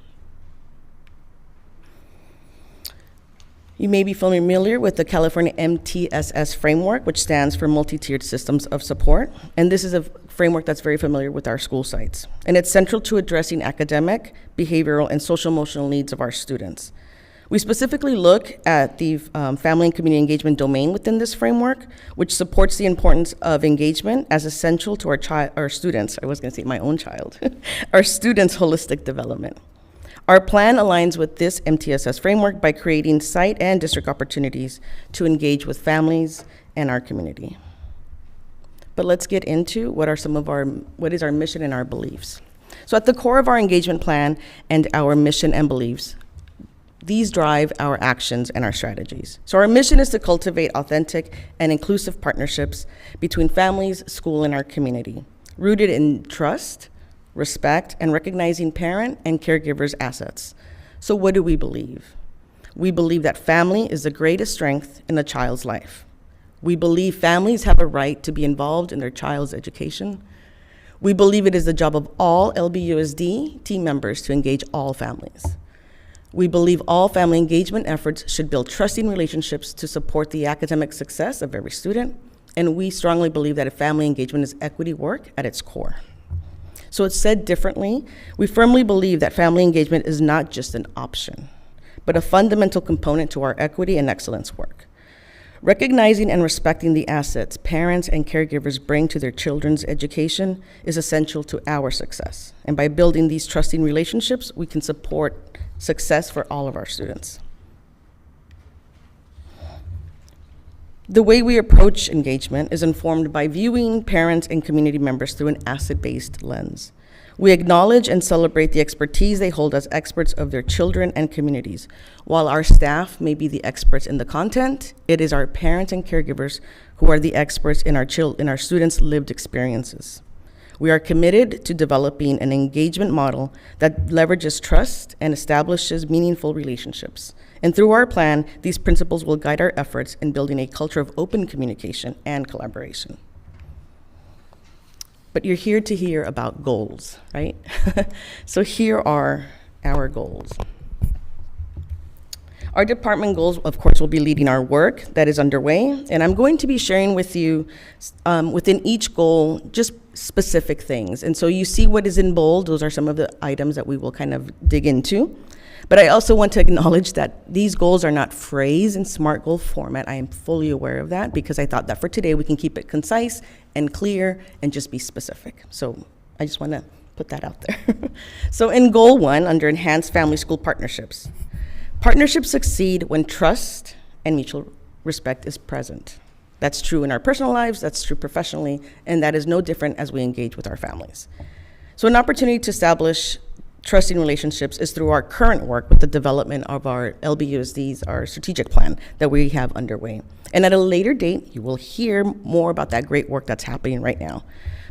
You may be familiar with the California MTSS framework, which stands for Multi-Tiered Systems of Support. And this is a framework that's very familiar with our school sites. And it's central to addressing academic, behavioral, and social-emotional needs of our students. We specifically look at the family and community engagement domain within this framework, which supports the importance of engagement as essential to our students, I was gonna say my own child, our students' holistic development. Our plan aligns with this MTSS framework by creating site and district opportunities to engage with families and our community. But let's get into what is our mission and our beliefs. So at the core of our engagement plan and our mission and beliefs, these drive our actions and our strategies. So our mission is to cultivate authentic and inclusive partnerships between families, school, and our community, rooted in trust, respect, and recognizing parent and caregivers' assets. So what do we believe? We believe that family is the greatest strength in a child's life. We believe families have a right to be involved in their child's education. We believe it is the job of all LBUSD team members to engage all families. We believe all family engagement efforts should build trusting relationships to support the academic success of every student, and we strongly believe that family engagement is equity work at its core. So it's said differently, we firmly believe that family engagement is not just an option, but a fundamental component to our equity and excellence work. Recognizing and respecting the assets parents and caregivers bring to their children's education is essential to our success. And by building these trusting relationships, we can support success for all of our students. The way we approach engagement is informed by viewing parents and community members through an asset-based lens. We acknowledge and celebrate the expertise they hold as experts of their children and communities. While our staff may be the experts in the content, it is our parents and caregivers who are the experts in our students' lived experiences. We are committed to developing an engagement model that leverages trust and establishes meaningful relationships. And through our plan, these principles will guide our efforts in building a culture of open communication and collaboration. But you're here to hear about goals, right? So here are our goals. Our department goals, of course, will be leading our work that is underway, and I'm going to be sharing with you within each goal just specific things. And so you see what is in bold. Those are some of the items that we will kind of dig into. But I also want to acknowledge that these goals are not phrased in SMART goal format. I am fully aware of that because I thought that for today we can keep it concise and clear and just be specific. So I just want to put that out there. So in goal 1, under enhanced family school partnerships, partnerships succeed when trust and mutual respect is present. That's true in our personal lives, that's true professionally, and that is no different as we engage with our families. So an opportunity to establish trusting relationships is through our current work with the development of our LBUSDs, our strategic plan that we have underway. And at a later date, you will hear more about that great work that's happening right now.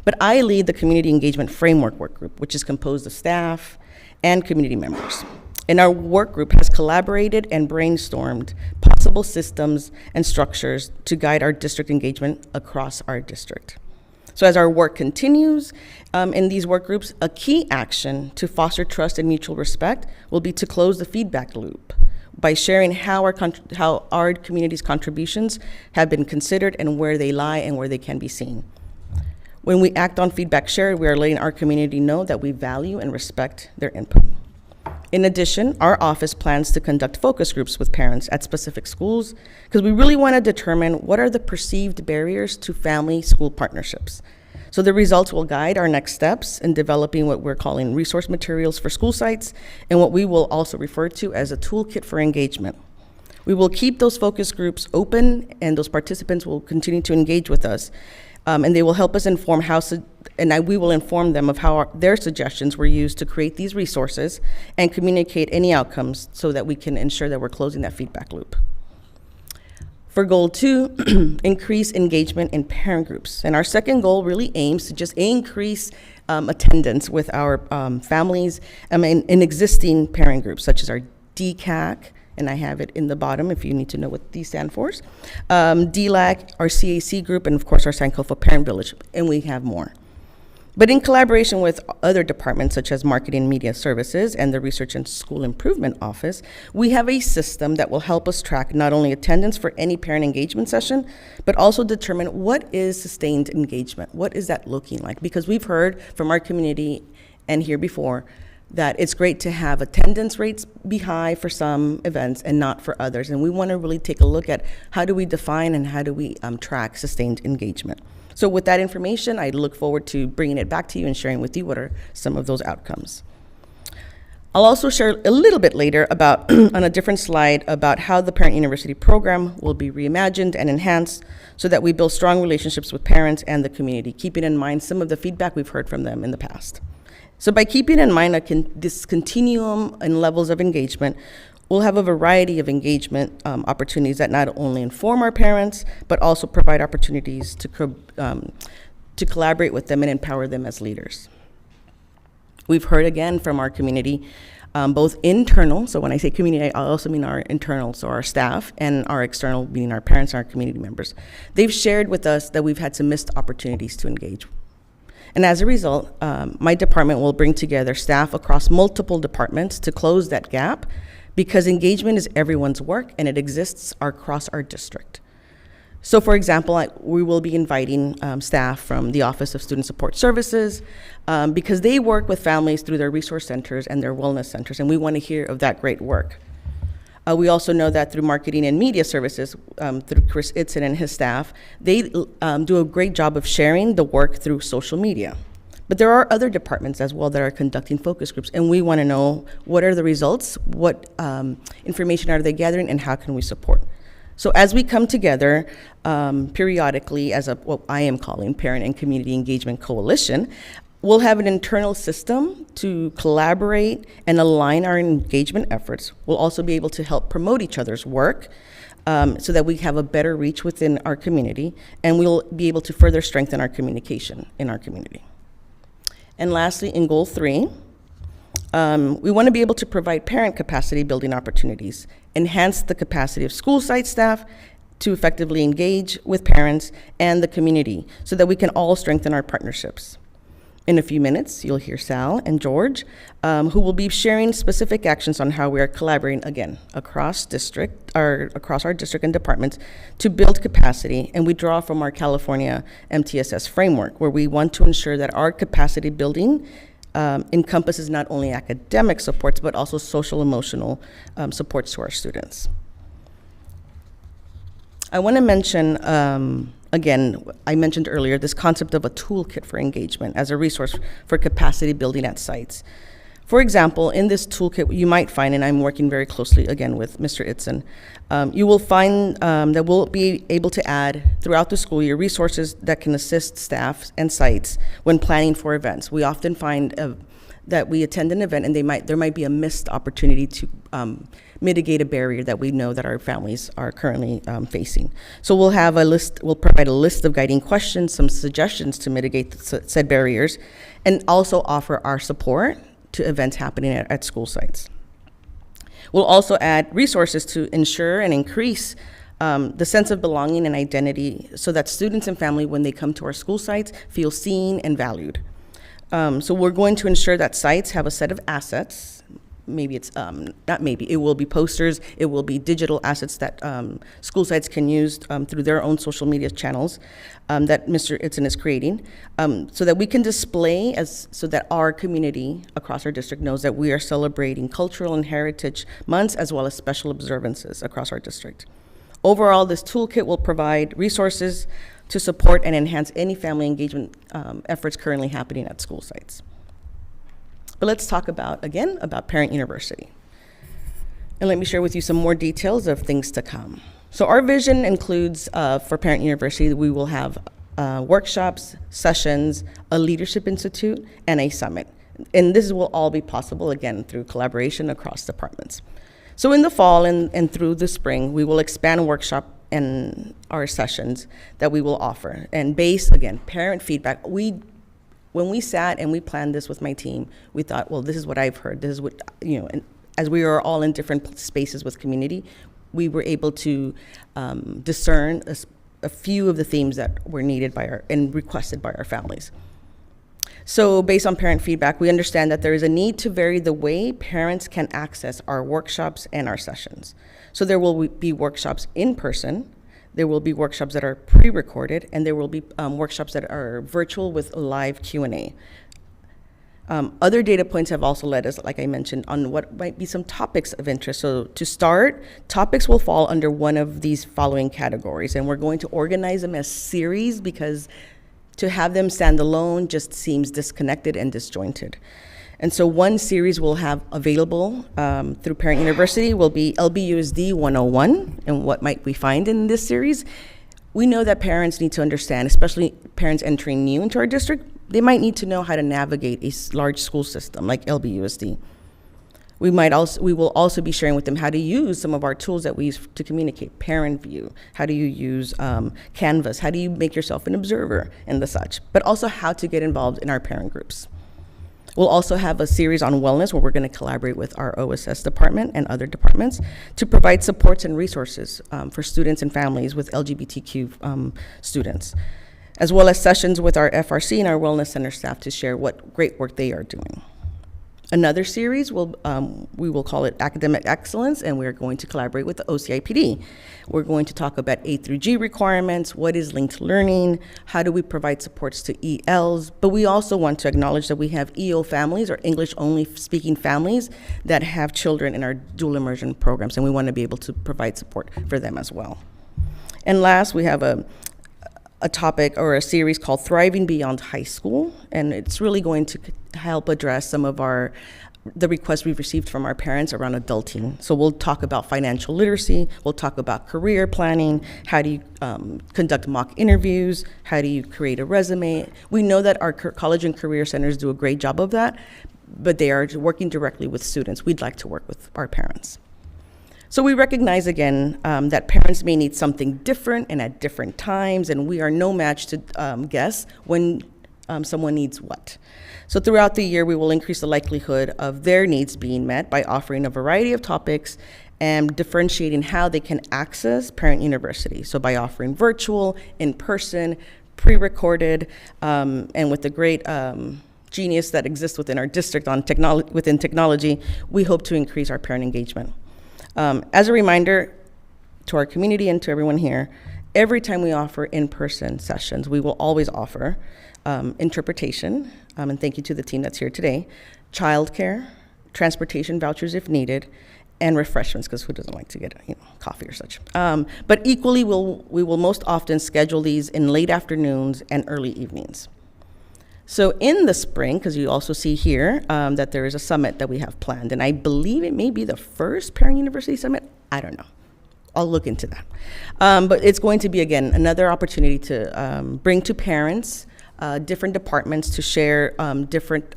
But I lead the Community Engagement Framework Work Group, which is composed of staff and community members. And our work group has collaborated and brainstormed possible systems and structures to guide our district engagement across our district. So as our work continues in these work groups, a key action to foster trust and mutual respect will be to close the feedback loop by sharing how our community's contributions have been considered and where they lie and where they can be seen. When we act on feedback shared, we are letting our community know that we value and respect their input. In addition, our office plans to conduct focus groups with parents at specific schools because we really want to determine what are the perceived barriers to family-school partnerships. So the results will guide our next steps in developing what we're calling resource materials for school sites and what we will also refer to as a toolkit for engagement. We will keep those focus groups open and those participants will continue to engage with us and they will help us inform we will inform them of how their suggestions were used to create these resources and communicate any outcomes so that we can ensure that we're closing that feedback loop. For goal 2, increase engagement in parent groups. And our second goal really aims to just increase attendance with our families in existing parent groups, such as our DCAC, and I have it in the bottom if you need to know what these stand for, DLAC, our CAC group, and of course our Sankofa Parent Village, and we have more. But in collaboration with other departments such as Marketing and Media Services and the Research and School Improvement Office, we have a system that will help us track not only attendance for any parent engagement session, but also determine what is sustained engagement. What is that looking like? Because we've heard from our community and here before that it's great to have attendance rates be high for some events and not for others. And we want to really take a look at how do we define and how do we track sustained engagement. So with that information, I look forward to bringing it back to you and sharing with you what are some of those outcomes. I'll also share a little bit later about, on a different slide, about how the Parent University program will be reimagined and enhanced so that we build strong relationships with parents and the community, keeping in mind some of the feedback we've heard from them in the past. So by keeping in mind this continuum and levels of engagement, we'll have a variety of engagement opportunities that not only inform our parents, but also provide opportunities to collaborate with them and empower them as leaders. We've heard again from our community both internal, so when I say community, I also mean our internal, so our staff, and our external, meaning our parents and our community members. They've shared with us that we've had some missed opportunities to engage. And as a result, my department will bring together staff across multiple departments to close that gap, because engagement is everyone's work and it exists across our district. So for example, we will be inviting staff from the Office of Student Support Services, because they work with families through their resource centers and their wellness centers, and we want to hear of that great work. We also know that through marketing and media services, through Chris Itzen and his staff, they do a great job of sharing the work through social media. But there are other departments as well that are conducting focus groups, and we want to know what are the results, what information are they gathering, and how can we support. So as we come together periodically as what I am calling Parent and Community Engagement Coalition, we'll have an internal system to collaborate and align our engagement efforts. We'll also be able to help promote each other's work so that we have a better reach within our community, and we'll be able to further strengthen our communication in our community. And lastly, in Goal 3, we want to be able to provide parent capacity building opportunities, enhance the capacity of school site staff to effectively engage with parents and the community so that we can all strengthen our partnerships. In a few minutes, you'll hear Sal and George, who will be sharing specific actions on how we are collaborating, again, across our district and departments to build capacity. And we draw from our California MTSS framework, where we want to ensure that our capacity building encompasses not only academic supports, but also social emotional supports to our students. I want to mention, again, I mentioned earlier this concept of a toolkit for engagement as a resource for capacity building at sites. For example, in this toolkit, you might find, and I'm working very closely again with Mr. Itzen, you will find that we'll be able to add throughout the school year resources that can assist staff and sites when planning for events. We often find that we attend an event and there might be a missed opportunity to mitigate a barrier that we know that our families are currently facing. So we'll have a list, we'll provide a list of guiding questions, some suggestions to mitigate said barriers, and also offer our support to events happening at school sites. We'll also add resources to ensure and increase the sense of belonging and identity so that students and family, when they come to our school sites, feel seen and valued. So we're going to ensure that sites have a set of assets. Maybe it's, not maybe, it will be posters, it will be digital assets that school sites can use through their own social media channels that Mr. Itzen is creating, so that we can display so that our community across our district knows that we are celebrating cultural and heritage months as well as special observances across our district. Overall, this toolkit will provide resources to support and enhance any family engagement efforts currently happening at school sites. But let's talk about Parent University. And let me share with you some more details of things to come. So our vision includes, for Parent University, we will have workshops, sessions, a leadership institute, and a summit. And this will all be possible, again, through collaboration across departments. So in the fall and through the spring, we will expand workshop and our sessions that we will offer. And based, again, parent feedback, when we sat and we planned this with my team, we thought, well, this is what I've heard. This is what, and as we are all in different spaces with community, we were able to discern a few of the themes that were needed and requested by our families. So based on parent feedback, we understand that there is a need to vary the way parents can access our workshops and our sessions. So there will be workshops in person, there will be workshops that are pre-recorded, and there will be workshops that are virtual with live Q&A. Other data points have also led us, like I mentioned, on what might be some topics of interest. So to start, topics will fall under one of these following categories, and we're going to organize them as series because to have them stand alone just seems disconnected and disjointed. And so one series we'll have available through Parent University will be LBUSD 101. And what might we find in this series? We know that parents need to understand, especially parents entering new into our district, they might need to know how to navigate a large school system like LBUSD. We will also be sharing with them how to use some of our tools that we use to communicate. Parent View, how do you use Canvas, how do you make yourself an observer and the such, but also how to get involved in our parent groups. We'll also have a series on wellness where we're going to collaborate with our OSS department and other departments to provide supports and resources for students and families with LGBTQ students, as well as sessions with our FRC and our Wellness Center staff to share what great work they are doing. Another series, we will call it Academic Excellence, and we're going to collaborate with the OCIPD. We're going to talk about A through G requirements, what is linked learning, how do we provide supports to ELs, but we also want to acknowledge that we have EO families, or English-only speaking families, that have children in our dual immersion programs, and we want to be able to provide support for them as well. And last, we have a topic or a series called Thriving Beyond High School, and it's really going to help address some of the requests we've received from our parents around adulting. So we'll talk about financial literacy, we'll talk about career planning, how do you conduct mock interviews, how do you create a resume. We know that our college and career centers do a great job of that, but they are working directly with students. We'd like to work with our parents. So we recognize again that parents may need something different and at different times, and we are no match to guess when someone needs what. So throughout the year, we will increase the likelihood of their needs being met by offering a variety of topics and differentiating how they can access Parent University. So by offering virtual, in-person, pre-recorded, and with the great genius that exists within our district within technology, we hope to increase our parent engagement. As a reminder to our community and to everyone here, every time we offer in-person sessions, we will always offer interpretation, and thank you to the team that's here today, childcare, transportation vouchers if needed, and refreshments, because who doesn't like to get coffee or such. But equally, we will most often schedule these in late afternoons and early evenings. So in the spring, because you also see here that there is a summit that we have planned, and I believe it may be the first Parent University Summit. I don't know. I'll look into that. But it's going to be, again, another opportunity to bring to parents different departments to share different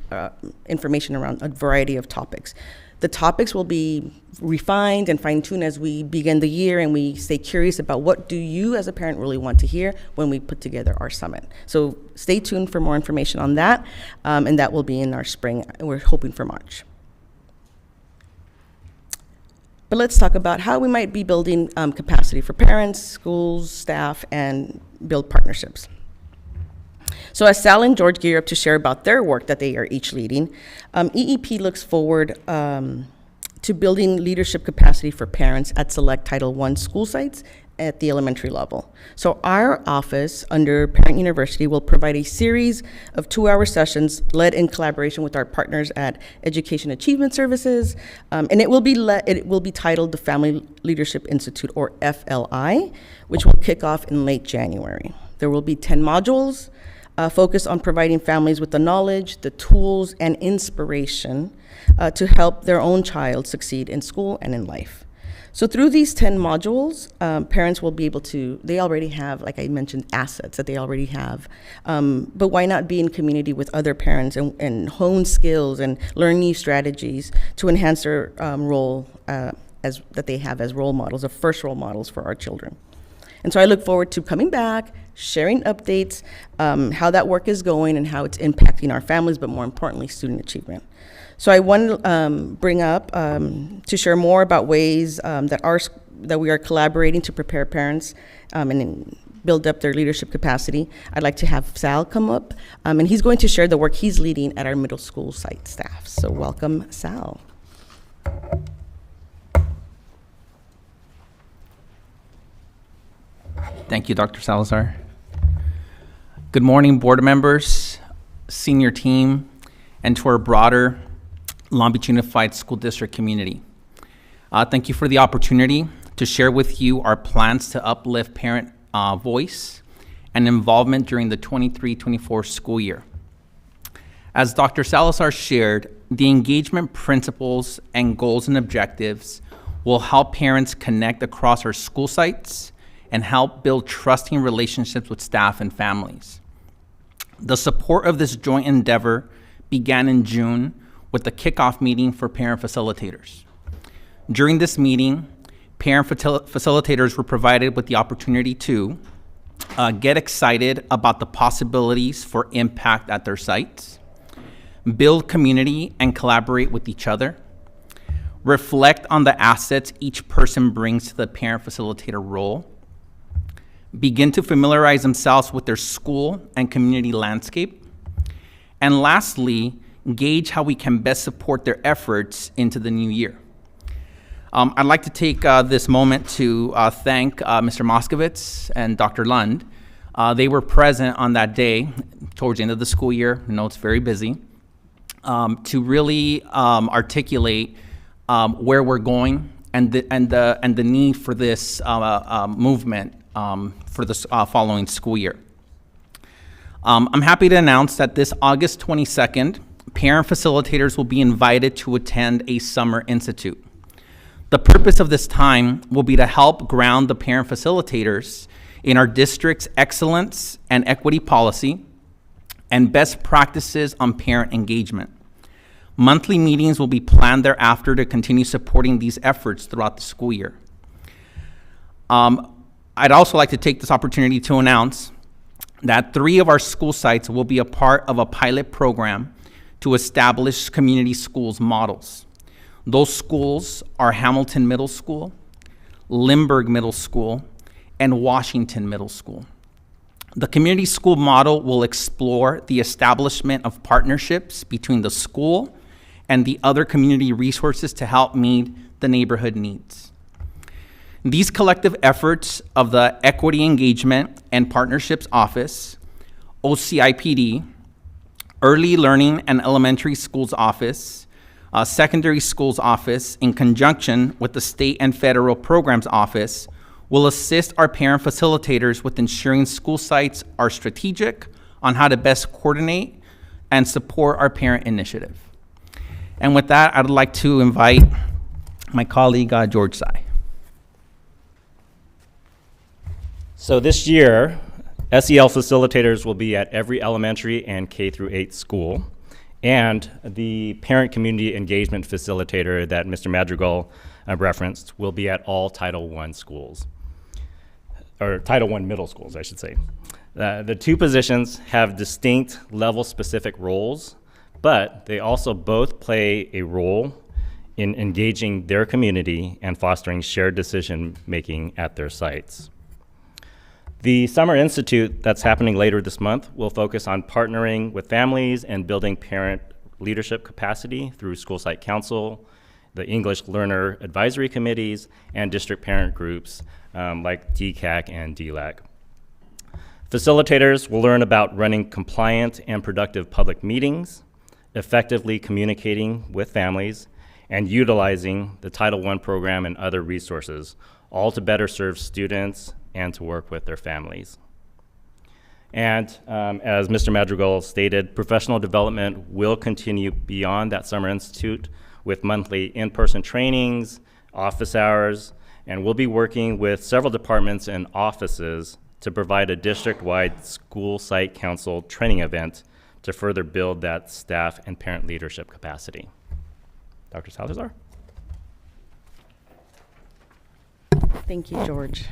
information around a variety of topics. The topics will be refined and fine-tuned as we begin the year, and we stay curious about what do you as a parent really want to hear when we put together our summit. So stay tuned for more information on that, and that will be in our spring. We're hoping for March. But let's talk about how we might be building capacity for parents, schools, staff, and build partnerships. So as Sal and George gear up to share about their work that they are each leading, EEP looks forward to building leadership capacity for parents at select Title I school sites at the elementary level. So our office under Parent University will provide a series of 2-hour sessions led in collaboration with our partners at Education Achievement Services, and it will be titled the Family Leadership Institute, or FLI, which will kick off in late January. There will be 10 modules focused on providing families with the knowledge, the tools, and inspiration to help their own child succeed in school and in life. So through these 10 modules, parents will be able to, they already have, like I mentioned, assets that they already have. But why not be in community with other parents and hone skills and learn new strategies to enhance their role that they have as role models, as first role models for our children. And so I look forward to coming back, sharing updates, how that work is going and how it's impacting our families, but more importantly, student achievement. So I want to bring up to share more about ways that we are collaborating to prepare parents and build up their leadership capacity. I'd like to have Sal come up, and he's going to share the work he's leading at our middle school site staff. So welcome, Sal. Thank you, Dr. Salazar. Good morning, board members, senior team, and to our broader Long Beach Unified School District community. Thank you for the opportunity to share with you our plans to uplift parent voice and involvement during the 23-24 school year. As Dr. Salazar shared, the engagement principles and goals and objectives will help parents connect across our school sites and help build trusting relationships with staff and families. The support of this joint endeavor began in June with the kickoff meeting for parent facilitators. During this meeting, parent facilitators were provided with the opportunity to get excited about the possibilities for impact at their sites, build community and collaborate with each other, reflect on the assets each person brings to the parent facilitator role, begin to familiarize themselves with their school and community landscape, and lastly, gauge how we can best support their efforts into the new year. I'd like to take this moment to thank Mr. Moskovitz and Dr. Lund. They were present on that day towards the end of the school year. I know it's very busy, to really articulate where we're going and the need for this movement for the following school year. I'm happy to announce that this August 22nd, parent facilitators will be invited to attend a summer institute. The purpose of this time will be to help ground the parent facilitators in our district's excellence and equity policy and best practices on parent engagement. Monthly meetings will be planned thereafter to continue supporting these efforts throughout the school year. I'd also like to take this opportunity to announce that 3 of our school sites will be a part of a pilot program to establish community schools models. Those schools are Hamilton Middle School, Lindbergh Middle School, and Washington Middle School. The community school model will explore the establishment of partnerships between the school and the other community resources to help meet the neighborhood needs. These collective efforts of the Equity Engagement and Partnerships Office, OCIPD, Early Learning and Elementary Schools Office, Secondary Schools Office, in conjunction with the State and Federal Programs Office, will assist our parent facilitators with ensuring school sites are strategic on how to best coordinate and support our parent initiative. And with that, I'd like to invite my colleague, George Tsai. So this year, SEL facilitators will be at every elementary and K through 8 school, and the parent community engagement facilitator that Mr. Madrigal referenced will be at all Title I schools, or Title I middle schools, I should say. The 2 positions have distinct level-specific roles, but they also both play a role in engaging their community and fostering shared decision-making at their sites. The Summer Institute that's happening later this month will focus on partnering with families and building parent leadership capacity through school site council, the English learner advisory committees, and district parent groups like DCAC and DLAC. Facilitators will learn about running compliant and productive public meetings, effectively communicating with families, and utilizing the Title I program and other resources, all to better serve students and to work with their families. And as Mr. Madrigal stated, professional development will continue beyond that Summer Institute with monthly in-person trainings, office hours, and we'll be working with several departments and offices to provide a district-wide school site council training event to further build that staff and parent leadership capacity. Dr. Salazar? Thank you, George.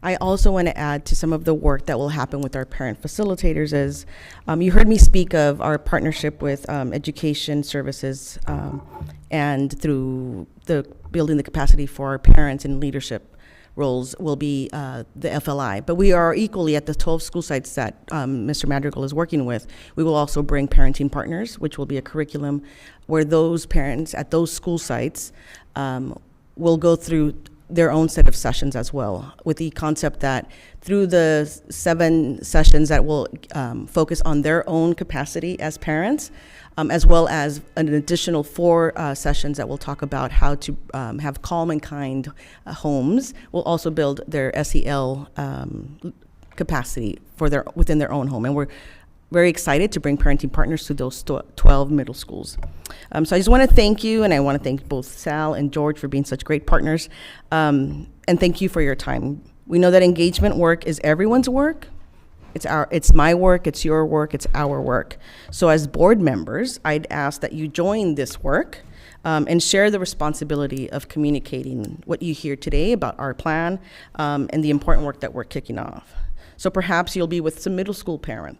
I also want to add to some of the work that will happen with our parent facilitators is, you heard me speak of our partnership with education services and through the building the capacity for our parents in leadership roles will be the FLI. But we are equally at the 12 school sites that Mr. Madrigal is working with. We will also bring parenting partners, which will be a curriculum where those parents at those school sites will go through their own set of sessions as well, with the concept that through the 7 sessions that will focus on their own capacity as parents, as well as an additional 4 sessions that will talk about how to have calm and kind homes, will also build their SEL capacity for within their own home. And we're very excited to bring parenting partners to those 12 middle schools. So I just want to thank you, and I want to thank both Sal and George for being such great partners. And thank you for your time. We know that engagement work is everyone's work. It's my work, it's your work, it's our work. So as board members, I'd ask that you join this work and share the responsibility of communicating what you hear today about our plan and the important work that we're kicking off. So perhaps you'll be with some middle school parent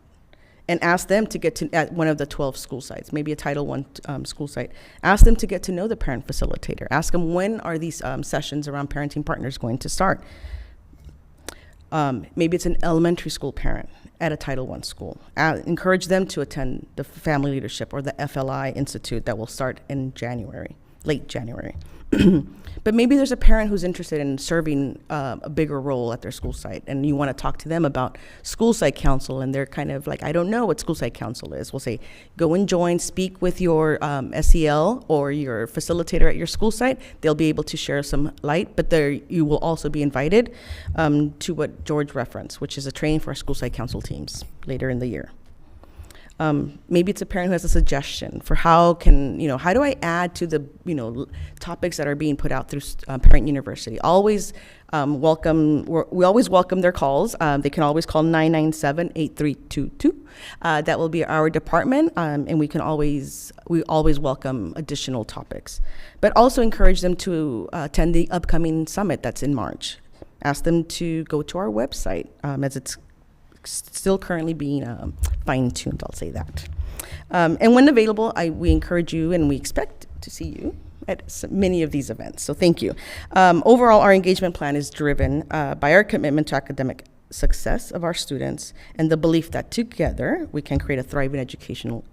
and ask them to get to, at one of the 12 school sites, maybe a Title I school site, ask them to get to know the parent facilitator. Ask them, when are these sessions around parenting partners going to start? Maybe it's an elementary school parent at a Title I school. Encourage them to attend the Family Leadership or the FLI Institute that will start in January, late January. But maybe there's a parent who's interested in serving a bigger role at their school site, and you want to talk to them about school site council, and they're kind of like, I don't know what school site council is. We'll say, go and join, speak with your SEL or your facilitator at your school site. They'll be able to share some light, but there you will also be invited to what George referenced, which is a training for our school site council teams later in the year. Maybe it's a parent who has a suggestion for how do I add to the, topics that are being put out through Parent University. We always welcome their calls. They can always call 997-8322. That will be our department, and we always welcome additional topics. But also encourage them to attend the upcoming summit that's in March. Ask them to go to our website, as it's still currently being fine-tuned, I'll say that. And when available, we encourage you, and we expect to see you at many of these events. So thank you. Overall, our engagement plan is driven by our commitment to academic success of our students and the belief that together we can create a thriving educational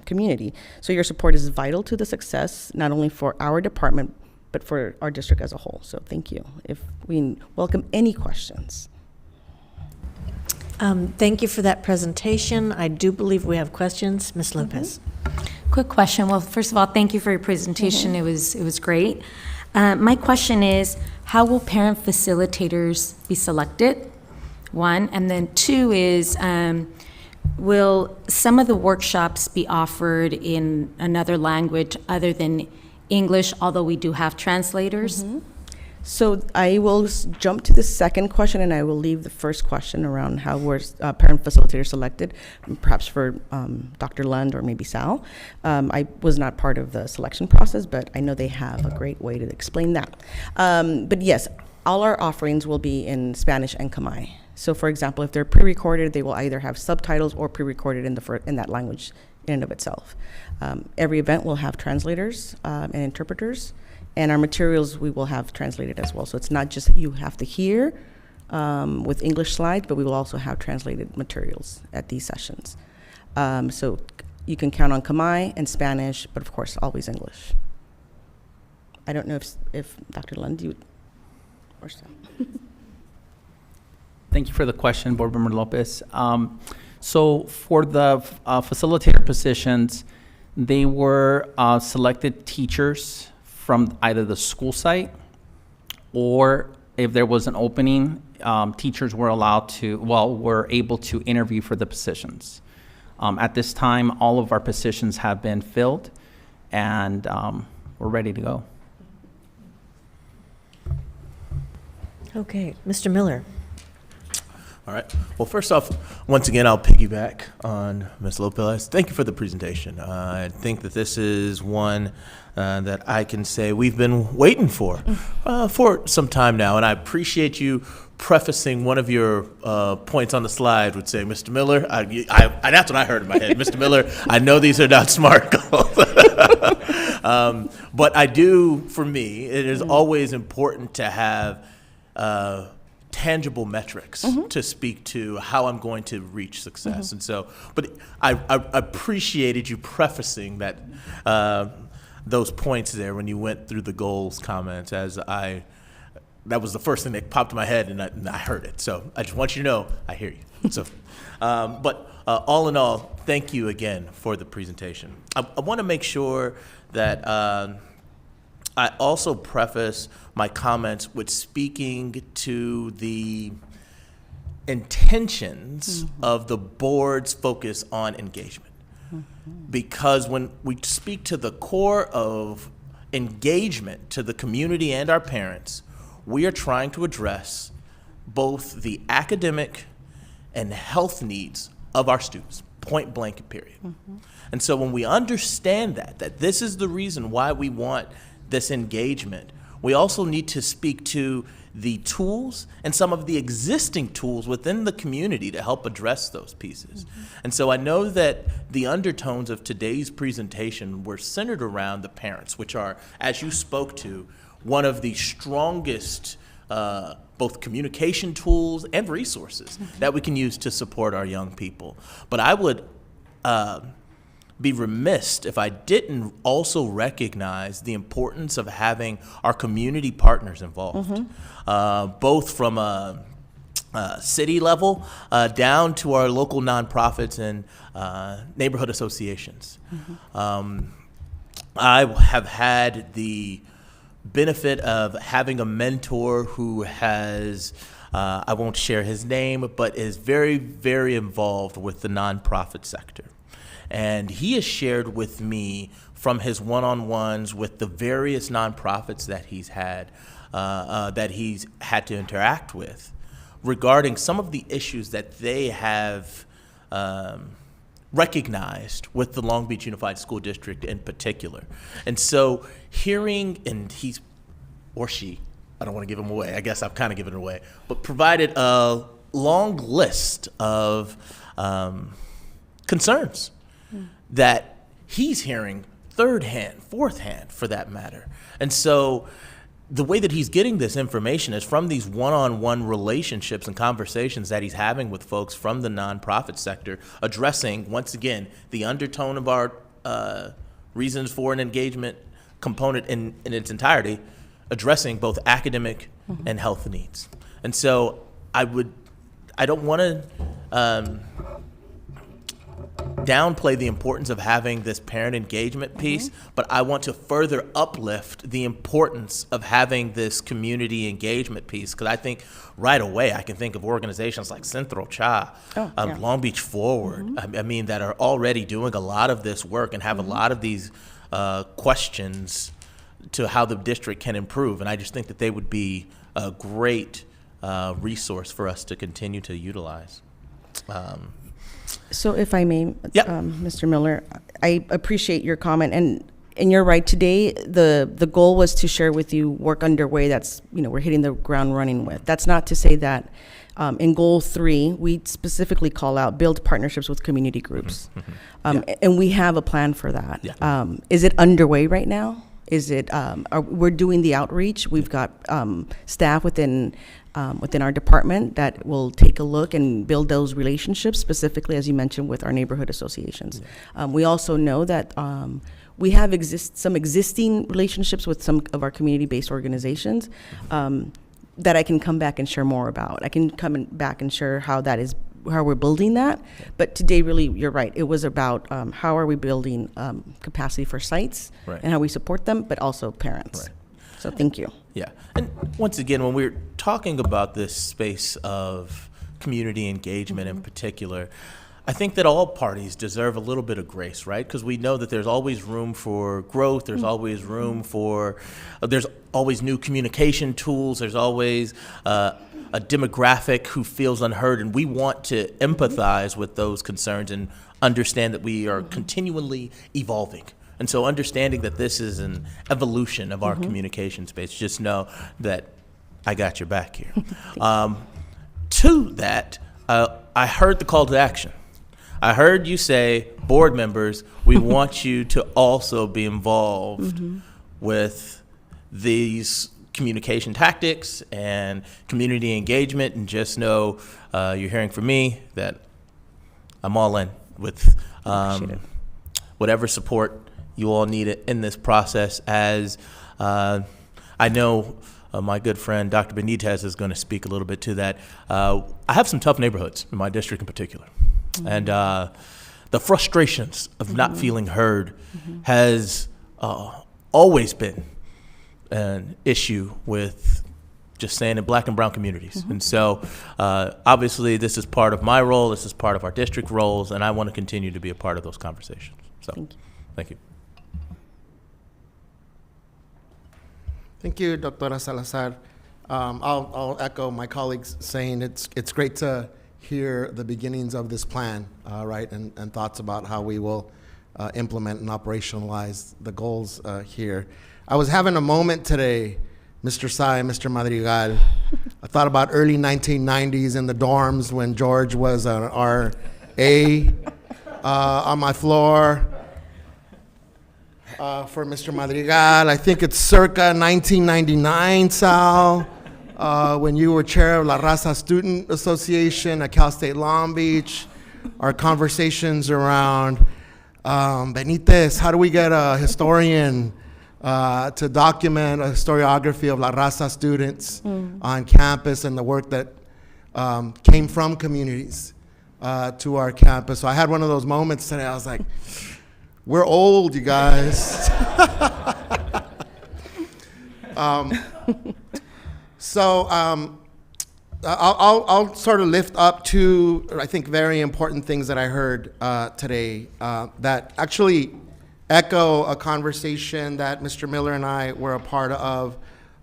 community. So your support is vital to the success, not only for our department, but for our district as a whole. So thank you. If we welcome any questions. Thank you for that presentation. I do believe we have questions. Ms. Lopez. Quick question. Well, first of all, thank you for your presentation. It was great. My question is, how will parent facilitators be selected? One, and then two is, will some of the workshops be offered in another language other than English, although we do have translators? So I will jump to the second question, and I will leave the first question around how were parent facilitators selected, perhaps for Dr. Lund or maybe Sal. I was not part of the selection process, but I know they have a great way to explain that. But yes, all our offerings will be in Spanish and Khmer. So for example, if they're pre-recorded, they will either have subtitles or pre-recorded in that language in and of itself. Every event will have translators and interpreters. And our materials we will have translated as well. So it's not just you have to hear with English slides, but we will also have translated materials at these sessions. So you can count on Khmer and Spanish, but of course, always English. I don't know if Dr. Lund, you or so. Thank you for the question, Board Member Lopez. So for the facilitator positions, they were selected teachers from either the school site, or if there was an opening, teachers were were able to interview for the positions. At this time, all of our positions have been filled, and we're ready to go. Okay, Mr. Miller. All right. Well, first off, once again, I'll piggyback on Ms. Lopez. Thank you for the presentation. I think that this is one that I can say we've been waiting for some time now, and I appreciate you prefacing one of your points on the slide with saying, Mr. Miller, that's what I heard in my head. Mr. Miller, I know these are not SMART goals. But I do, for me, it is always important to have tangible metrics to speak to how I'm going to reach success. And so, but I appreciated you prefacing that those points there when you went through the goals comments, as that was the first thing that popped in my head, and I heard it. So I just want you to know I hear you. So, but all in all, thank you again for the presentation. I want to make sure that I also preface my comments with speaking to the intentions of the board's focus on engagement. Because when we speak to the core of engagement to the community and our parents, we are trying to address both the academic and health needs of our students, point blank, period. And so when we understand that this is the reason why we want this engagement, we also need to speak to the tools and some of the existing tools within the community to help address those pieces. And so I know that the undertones of today's presentation were centered around the parents, which are, as you spoke to, one of the strongest both communication tools and resources that we can use to support our young people. But I would be remiss if I didn't also recognize the importance of having our community partners involved, both from a city level down to our local nonprofits and neighborhood associations. I have had the benefit of having a mentor who has, I won't share his name, but is very, very involved with the nonprofit sector. And he has shared with me from his one-on-ones with the various nonprofits that he's had to interact with regarding some of the issues that they have recognized with the Long Beach Unified School District in particular. And so hearing, and he's, or she, I don't want to give him away, I guess I've kind of given it away, but provided a long list of concerns that he's hearing third hand, fourth hand for that matter. And so the way that he's getting this information is from these one-on-one relationships and conversations that he's having with folks from the nonprofit sector, addressing, once again, the undertone of our reasons for an engagement component in its entirety, addressing both academic and health needs. And so I don't want to downplay the importance of having this parent engagement piece, but I want to further uplift the importance of having this community engagement piece, because I think right away I can think of organizations like Central Cha, Long Beach Forward, I mean, that are already doing a lot of this work and have a lot of these questions to how the district can improve. And I just think that they would be a great resource for us to continue to utilize. So if I may, Mr. Miller, I appreciate your comment, and you're right. Today, the goal was to share with you work underway that's, we're hitting the ground running with. That's not to say that in goal 3, we specifically call out build partnerships with community groups. And we have a plan for that. Is it underway right now? Is it, we're doing the outreach. We've got staff within our department that will take a look and build those relationships, specifically, as you mentioned, with our neighborhood associations. We also know that we have some existing relationships with some of our community-based organizations that I can come back and share more about. I can come back and share how we're building that. But today, really, you're right. It was about how are we building capacity for sites and how we support them, but also parents. So thank you. Yeah, and once again, when we're talking about this space of community engagement in particular, I think that all parties deserve a little bit of grace, right? Because we know that there's always room for growth, there's always room for, there's always new communication tools, there's always a demographic who feels unheard, and we want to empathize with those concerns and understand that we are continually evolving. And so understanding that this is an evolution of our communication space, just know that I got your back here. To that, I heard the call to action. I heard you say, board members, we want you to also be involved with these communication tactics and community engagement, and just know you're hearing from me that I'm all in with whatever support you all need it in this process, as I know my good friend Dr. Benitez is going to speak a little bit to that. I have some tough neighborhoods in my district in particular, and the frustrations of not feeling heard has always been an issue with just saying in Black and brown communities. And so obviously this is part of my role, this is part of our district roles, and I want to continue to be a part of those conversations. So thank you. Thank you, Dr. Salazar. I'll echo my colleagues saying it's great to hear the beginnings of this plan, right, and thoughts about how we will implement and operationalize the goals here. I was having a moment today Mr. Sai and Mr. Madrigal. I thought about early 1990s in the dorms when George was an RA on my floor. For Mr. Madrigal, I think it's circa 1999, Sal, when you were chair of La Raza Student Association at Cal State Long Beach. Our conversations around Benitez, how do we get a historian to document a historiography of La Raza students on campus and the work that came from communities to our campus. So I had one of those moments today. I was like, we're old, you guys. I'll sort of lift up two, I think, very important things that I heard today that actually echo a conversation that Mr. Miller and I were a part of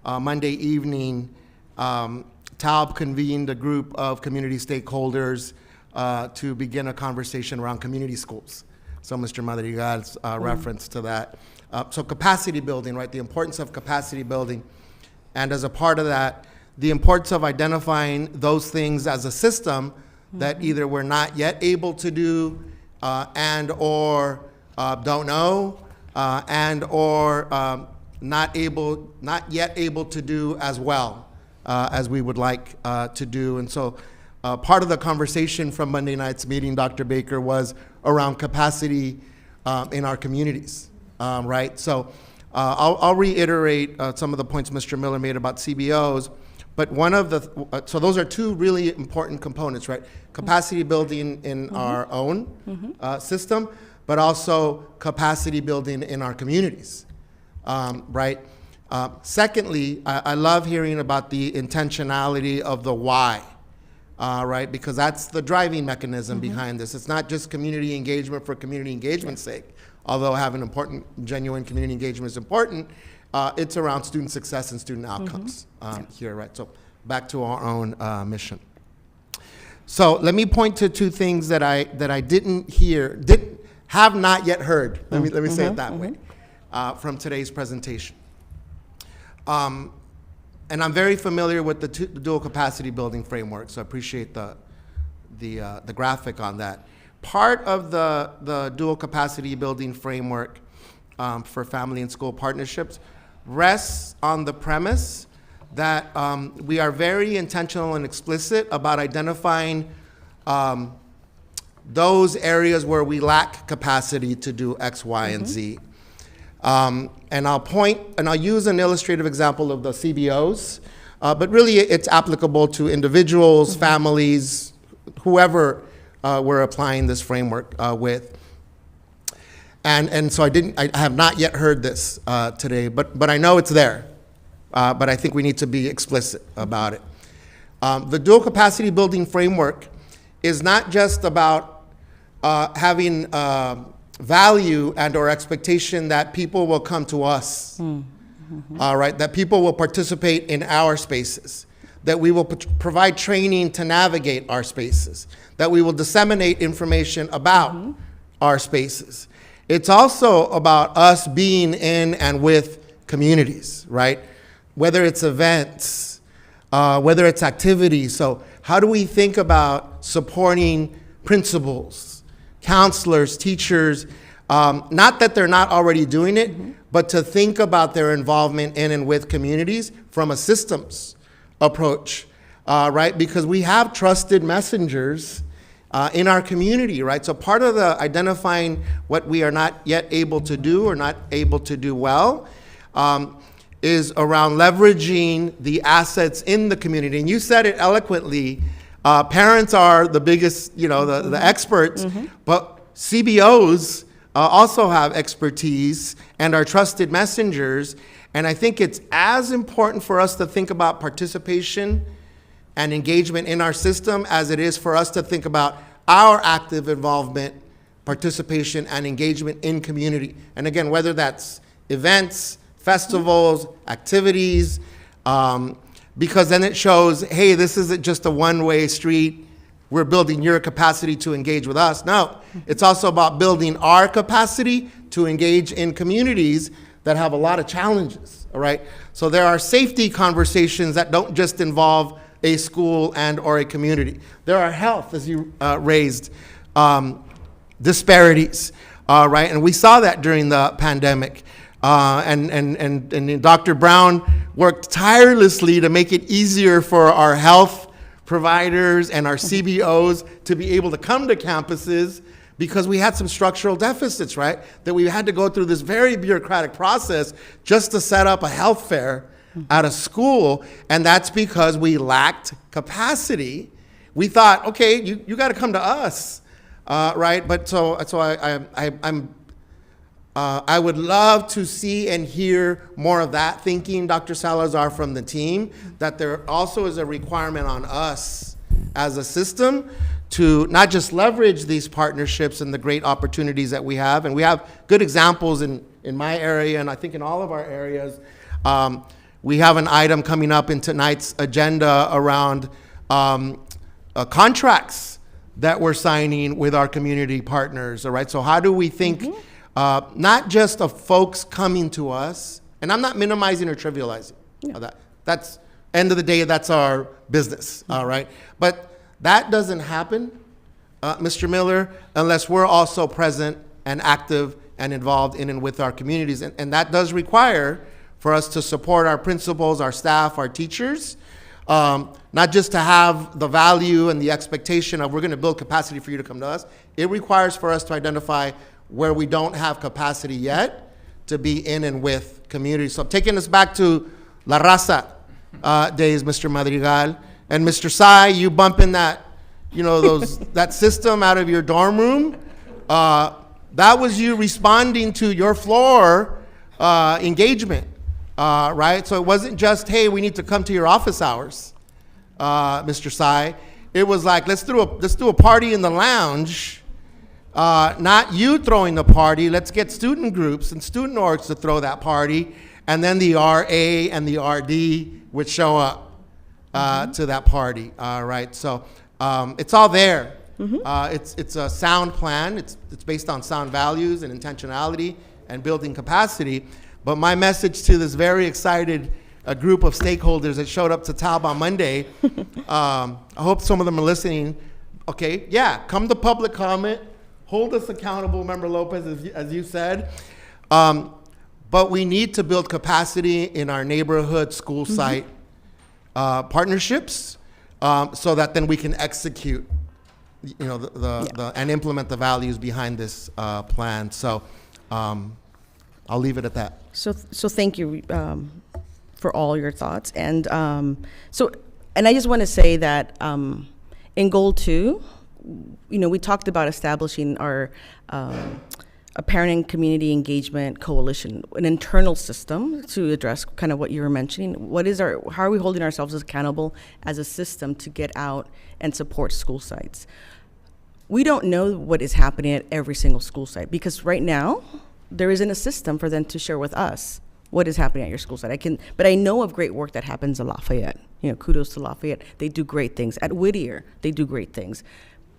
Monday evening. TALB convened a group of community stakeholders to begin a conversation around community schools. So Mr. Madrigal's reference to that. So capacity building, right? The importance of capacity building. And as a part of that, the importance of identifying those things as a system that either we're not yet able to do and or don't know and or not yet able to do as well as we would like to do. And so part of the conversation from Monday night's meeting, Dr. Baker, was around capacity in our communities, right? So I'll reiterate some of the points Mr. Miller made about CBOs, but one of the, so those are two really important components, right? Capacity building in our own system, but also capacity building in our communities, right? Secondly, I love hearing about the intentionality of the why, right? Because that's the driving mechanism behind this. It's not just community engagement for community engagement's sake, although having important, genuine community engagement is important. It's around student success and student outcomes here, right? So back to our own mission. So let me point to two things that I didn't hear, have not yet heard. Let me say it that way from today's presentation. And I'm very familiar with the dual capacity building framework, so I appreciate the graphic on that. Part of the dual capacity building framework for family and school partnerships rests on the premise that we are very intentional and explicit about identifying those areas where we lack capacity to do X, Y, and Z. And I'll use an illustrative example of the CBOs, but really it's applicable to individuals, families, whoever we're applying this framework with. And so I have not yet heard this today, but I know it's there. But I think we need to be explicit about it. The dual capacity building framework is not just about having value and or expectation that people will come to us, right? That people will participate in our spaces, that we will provide training to navigate our spaces, that we will disseminate information about our spaces. It's also about us being in and with communities, right? Whether it's events, whether it's activities. So how do we think about supporting principals, counselors, teachers, not that they're not already doing it, but to think about their involvement in and with communities from a systems approach, right? Because we have trusted messengers in our community, right? So part of the identifying what we are not yet able to do or not able to do well is around leveraging the assets in the community. And you said it eloquently, parents are the biggest, the experts, but CBOs also have expertise and are trusted messengers. And I think it's as important for us to think about participation and engagement in our system as it is for us to think about our active involvement, participation, and engagement in community. And again, whether that's events, festivals, activities, because then it shows, hey, this isn't just a one-way street. We're building your capacity to engage with us. No, it's also about building our capacity to engage in communities that have a lot of challenges, all right? So there are safety conversations that don't just involve a school and or a community. There are health, as you raised, disparities, right? And we saw that during the pandemic. And Dr. Brown worked tirelessly to make it easier for our health providers and our CBOs to be able to come to campuses, because we had some structural deficits, right? That we had to go through this very bureaucratic process just to set up a health fair at a school, and that's because we lacked capacity. We thought, okay, you got to come to us, right? But so I would love to see and hear more of that thinking, Dr. Salazar, from the team, that there also is a requirement on us as a system to not just leverage these partnerships and the great opportunities that we have, and we have good examples in my area, and I think in all of our areas. We have an item coming up in tonight's agenda around contracts that we're signing with our community partners, all right? So how do we think not just of folks coming to us, and I'm not minimizing or trivializing that. That's, end of the day, that's our business, all right? But that doesn't happen, Mr. Miller, unless we're also present and active and involved in and with our communities. And that does require for us to support our principals, our staff, our teachers, not just to have the value and the expectation of we're going to build capacity for you to come to us. It requires for us to identify where we don't have capacity yet to be in and with communities. So taking us back to La Raza days, Mr. Madrigal, and Mr. Sai, you bumping that, that system out of your dorm room. That was you responding to your floor engagement. Right? So it wasn't just, hey, we need to come to your office hours, Mr. Sai. It was like, let's do a party in the lounge, not you throwing the party. Let's get student groups and student orgs to throw that party, and then the RA and the RD would show up to that party, right? So it's all there. It's a sound plan. It's based on sound values and intentionality and building capacity. But my message to this very excited group of stakeholders that showed up to TALB on Monday, I hope some of them are listening. Okay, yeah, come to public comment, hold us accountable, Member Lopez, as you said. But we need to build capacity in our neighborhood school site partnerships, so that then we can execute, and implement the values behind this plan. So I'll leave it at that. So thank you for all your thoughts. And and I just want to say that in Goal 2, we talked about establishing our a parent and community engagement coalition, an internal system to address kind of what you were mentioning. How are we holding ourselves accountable as a system to get out and support school sites? We don't know what is happening at every single school site, because right now, there isn't a system for them to share with us what is happening at your school site. But I know of great work that happens at Lafayette. Kudos to Lafayette. They do great things. At Whittier, they do great things.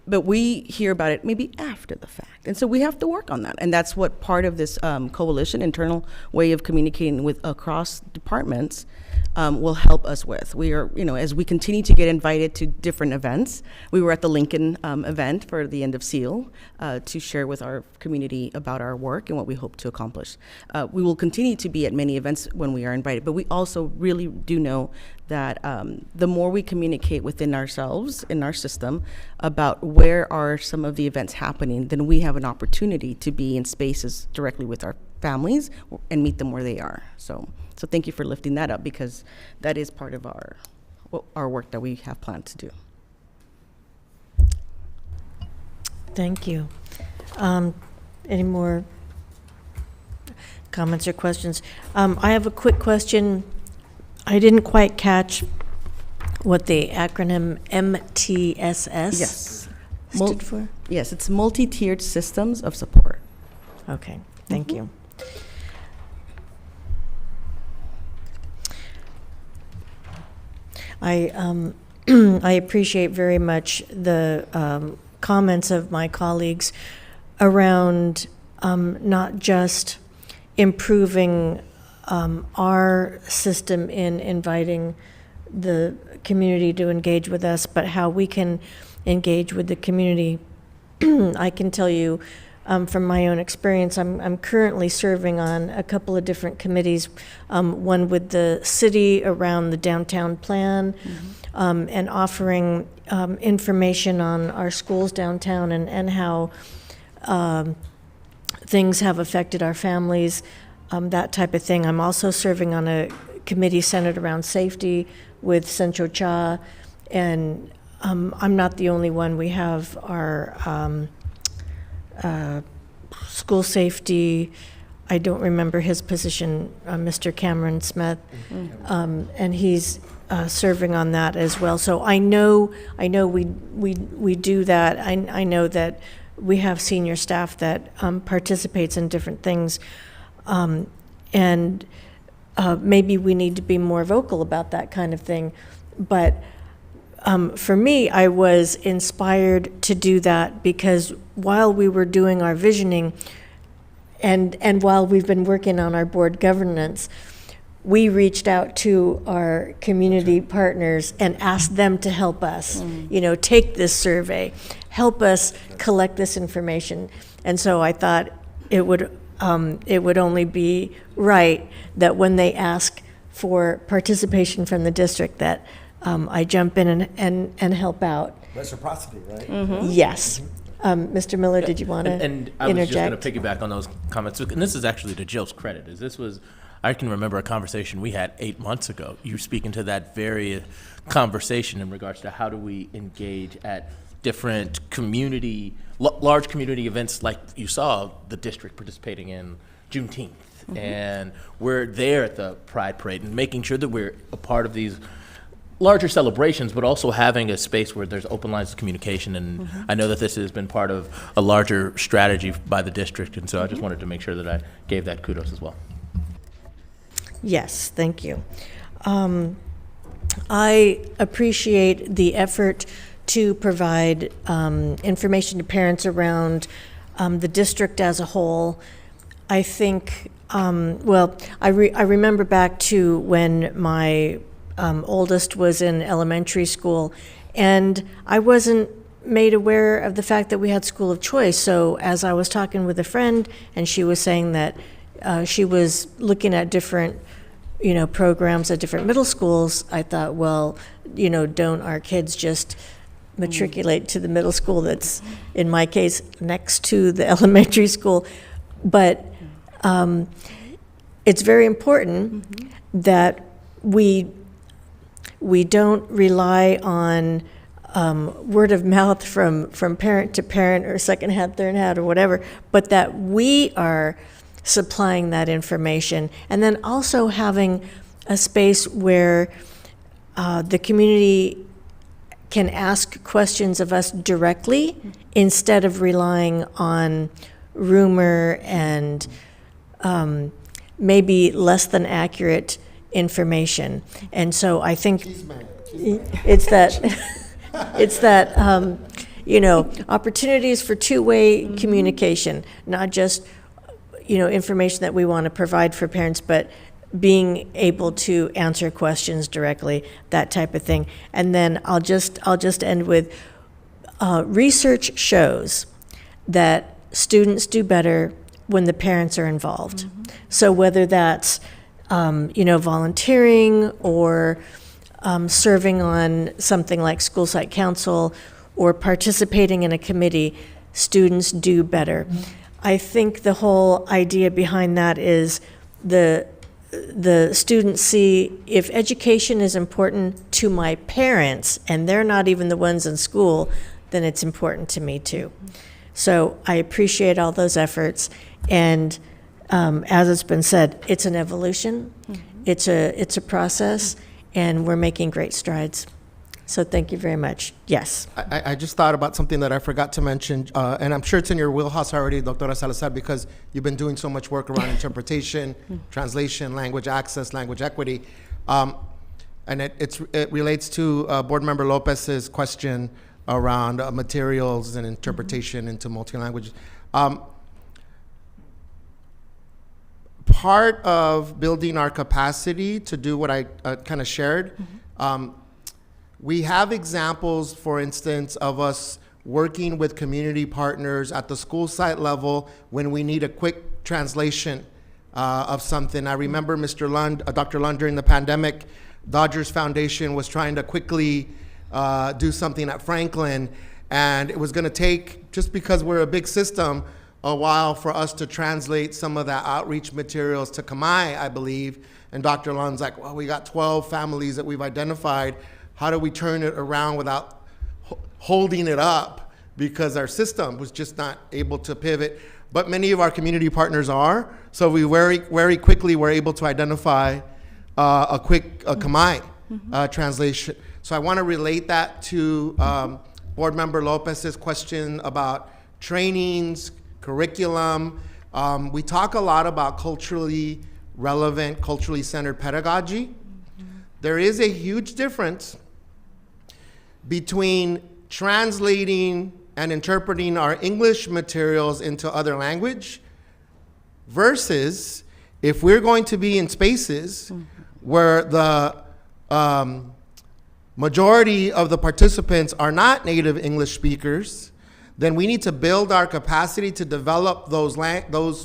But we hear about it maybe after the fact. And so we have to work on that. And that's what part of this coalition, internal way of communicating with across departments, will help us with. We are, as we continue to get invited to different events, we were at the Lincoln event for the end of SEAL to share with our community about our work and what we hope to accomplish. We will continue to be at many events when we are invited, but we also really do know that the more we communicate within ourselves, in our system, about where are some of the events happening, then we have an opportunity to be in spaces directly with our families and meet them where they are. So thank you for lifting that up, because that is part of our work that we have planned to do. Thank you. Any more comments or questions? I have a quick question. I didn't quite catch what the acronym MTSS stood for. Yes, it's multi-tiered systems of support. Okay, thank you. I appreciate very much the comments of my colleagues around not just improving our system in inviting the community to engage with us, but how we can engage with the community. I can tell you from my own experience, I'm currently serving on a couple of different committees, one with the city around the downtown plan, and offering information on our schools downtown and how things have affected our families, that type of thing. I'm also serving on a committee centered around safety with Sencho Cha, and I'm not the only one. We have our school safety, I don't remember his position, Mr. Cameron Smith, and he's serving on that as well. So I know we do that. I know that we have senior staff that participates in different things, and maybe we need to be more vocal about that kind of thing. But for me, I was inspired to do that because while we were doing our visioning and while we've been working on our board governance, we reached out to our community partners and asked them to help us, take this survey, help us collect this information. And so I thought it would only be right that when they ask for participation from the district that I jump in and help out. Reciprocity, right? Yes. Mr. Miller, did you want to And I was interject? just going to piggyback on those comments. And this is actually to Jill's credit. I can remember a conversation we had 8 months ago. You were speaking to that very conversation in regards to how do we engage at different large community events like you saw the district participating in Juneteenth. And we're there at the Pride Parade and making sure that we're a part of these larger celebrations, but also having a space where there's open lines of communication. And I know that this has been part of a larger strategy by the district. And so I just wanted to make sure that I gave that kudos as well. Yes, thank you. I appreciate the effort to provide information to parents around the district as a whole. I think, I remember back to when my oldest was in elementary school, and I wasn't made aware of the fact that we had school of choice. So as I was talking with a friend, and she was saying that she was looking at different programs at different middle schools, I thought, well, don't our kids just matriculate to the middle school that's, in my case, next to the elementary school? But it's very important that we don't rely on word of mouth from parent to parent or second hand, third hand, or whatever, but that we are supplying that information, and then also having a space where the community can ask questions of us directly instead of relying on rumor and maybe less than accurate information. And so I think it's that opportunities for two-way communication, not just information that we want to provide for parents, but being able to answer questions directly, that type of thing. And then I'll just end with research shows that students do better when the parents are involved. So whether that's volunteering or serving on something like school site council or participating in a committee, students do better. I think the whole idea behind that is the students see if education is important to my parents and they're not even the ones in school, then it's important to me too. So I appreciate all those efforts, and as it's been said, it's an evolution. It's a process, and we're making great strides. So thank you very much. Yes. I just thought about something that I forgot to mention, and I'm sure it's in your wheelhouse already, Doctora Salazar, because you've been doing so much work around interpretation, translation, language access, language equity. And it relates to Board Member Lopez's question around materials and interpretation into multi-languages. part of building our capacity to do what I kind of shared, we have examples, for instance, of us working with community partners at the school site level when we need a quick translation of something. I remember Mr. Lund, Dr. Lund, during the pandemic, Dodgers Foundation was trying to quickly do something at Franklin, and it was going to take, just because we're a big system, a while for us to translate some of that outreach materials to Khmer, I believe. And Dr. Lund's like, well, we got 12 families that we've identified. How do we turn it around without holding it up? Because our system was just not able to pivot. But many of our community partners are. So we very quickly were able to identify a quick Khmer translation. So I want to relate that to Board Member Lopez's question about trainings, curriculum. We talk a lot about culturally relevant, culturally centered pedagogy. There is a huge difference between translating and interpreting our English materials into other language versus if we're going to be in spaces where the majority of the participants are not native English speakers, then we need to build our capacity to develop those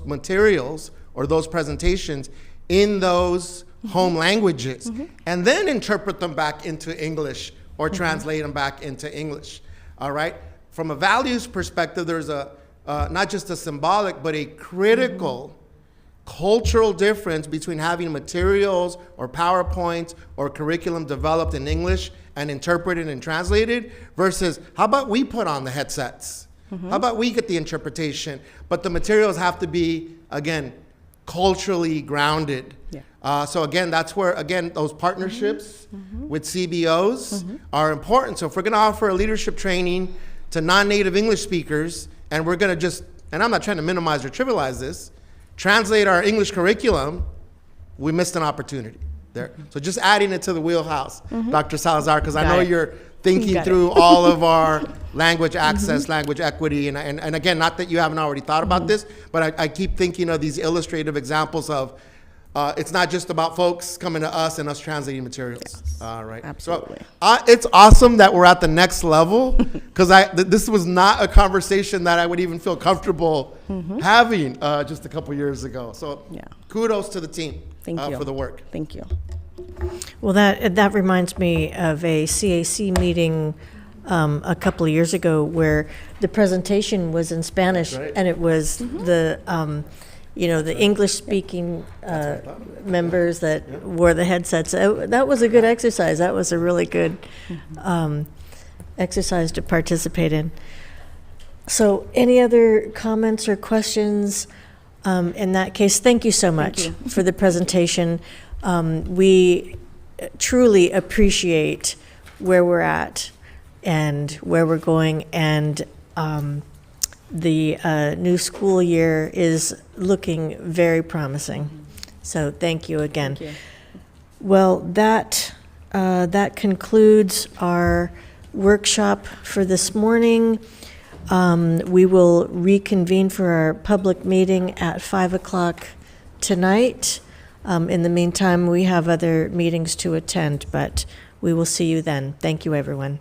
materials or those presentations in those home languages, and then interpret them back into English or translate them back into English. All right? From a values perspective, there's a not just a symbolic, but a critical cultural difference between having materials or PowerPoints or curriculum developed in English and interpreted and translated versus how about we put on the headsets? How about we get the interpretation? But the materials have to be, again, culturally grounded. So again, that's where, again, those partnerships with CBOs are important. So if we're going to offer a leadership training to non-native English speakers, and we're going to just, and I'm not trying to minimize or trivialize this, translate our English curriculum, we missed an opportunity there. So just adding it to the wheelhouse, Dr. Salazar, because I know you're thinking through all of our language access, language equity, and again, not that you haven't already thought about this, but I keep thinking of these illustrative examples of it's not just about folks coming to us and us translating materials. All right. Absolutely. So it's awesome that we're at the next level because this was not a conversation that I would even feel comfortable having just a couple years ago. So kudos to the team for the work. Thank you. Well, that reminds me of a CAC meeting a couple of years ago where the presentation was in Spanish, and it was the the English-speaking members that wore the headsets. That was a good exercise. That was a really good exercise to participate in. So any other comments or questions? In that case, thank you so much for the presentation. We truly appreciate where we're at and where we're going, and the new school year is looking very promising. So thank you again. Thank you. Well, that concludes our workshop for this morning. We will reconvene for our public meeting at 5 o'clock tonight. In the meantime, we have other meetings to attend, but we will see you then. Thank you, everyone.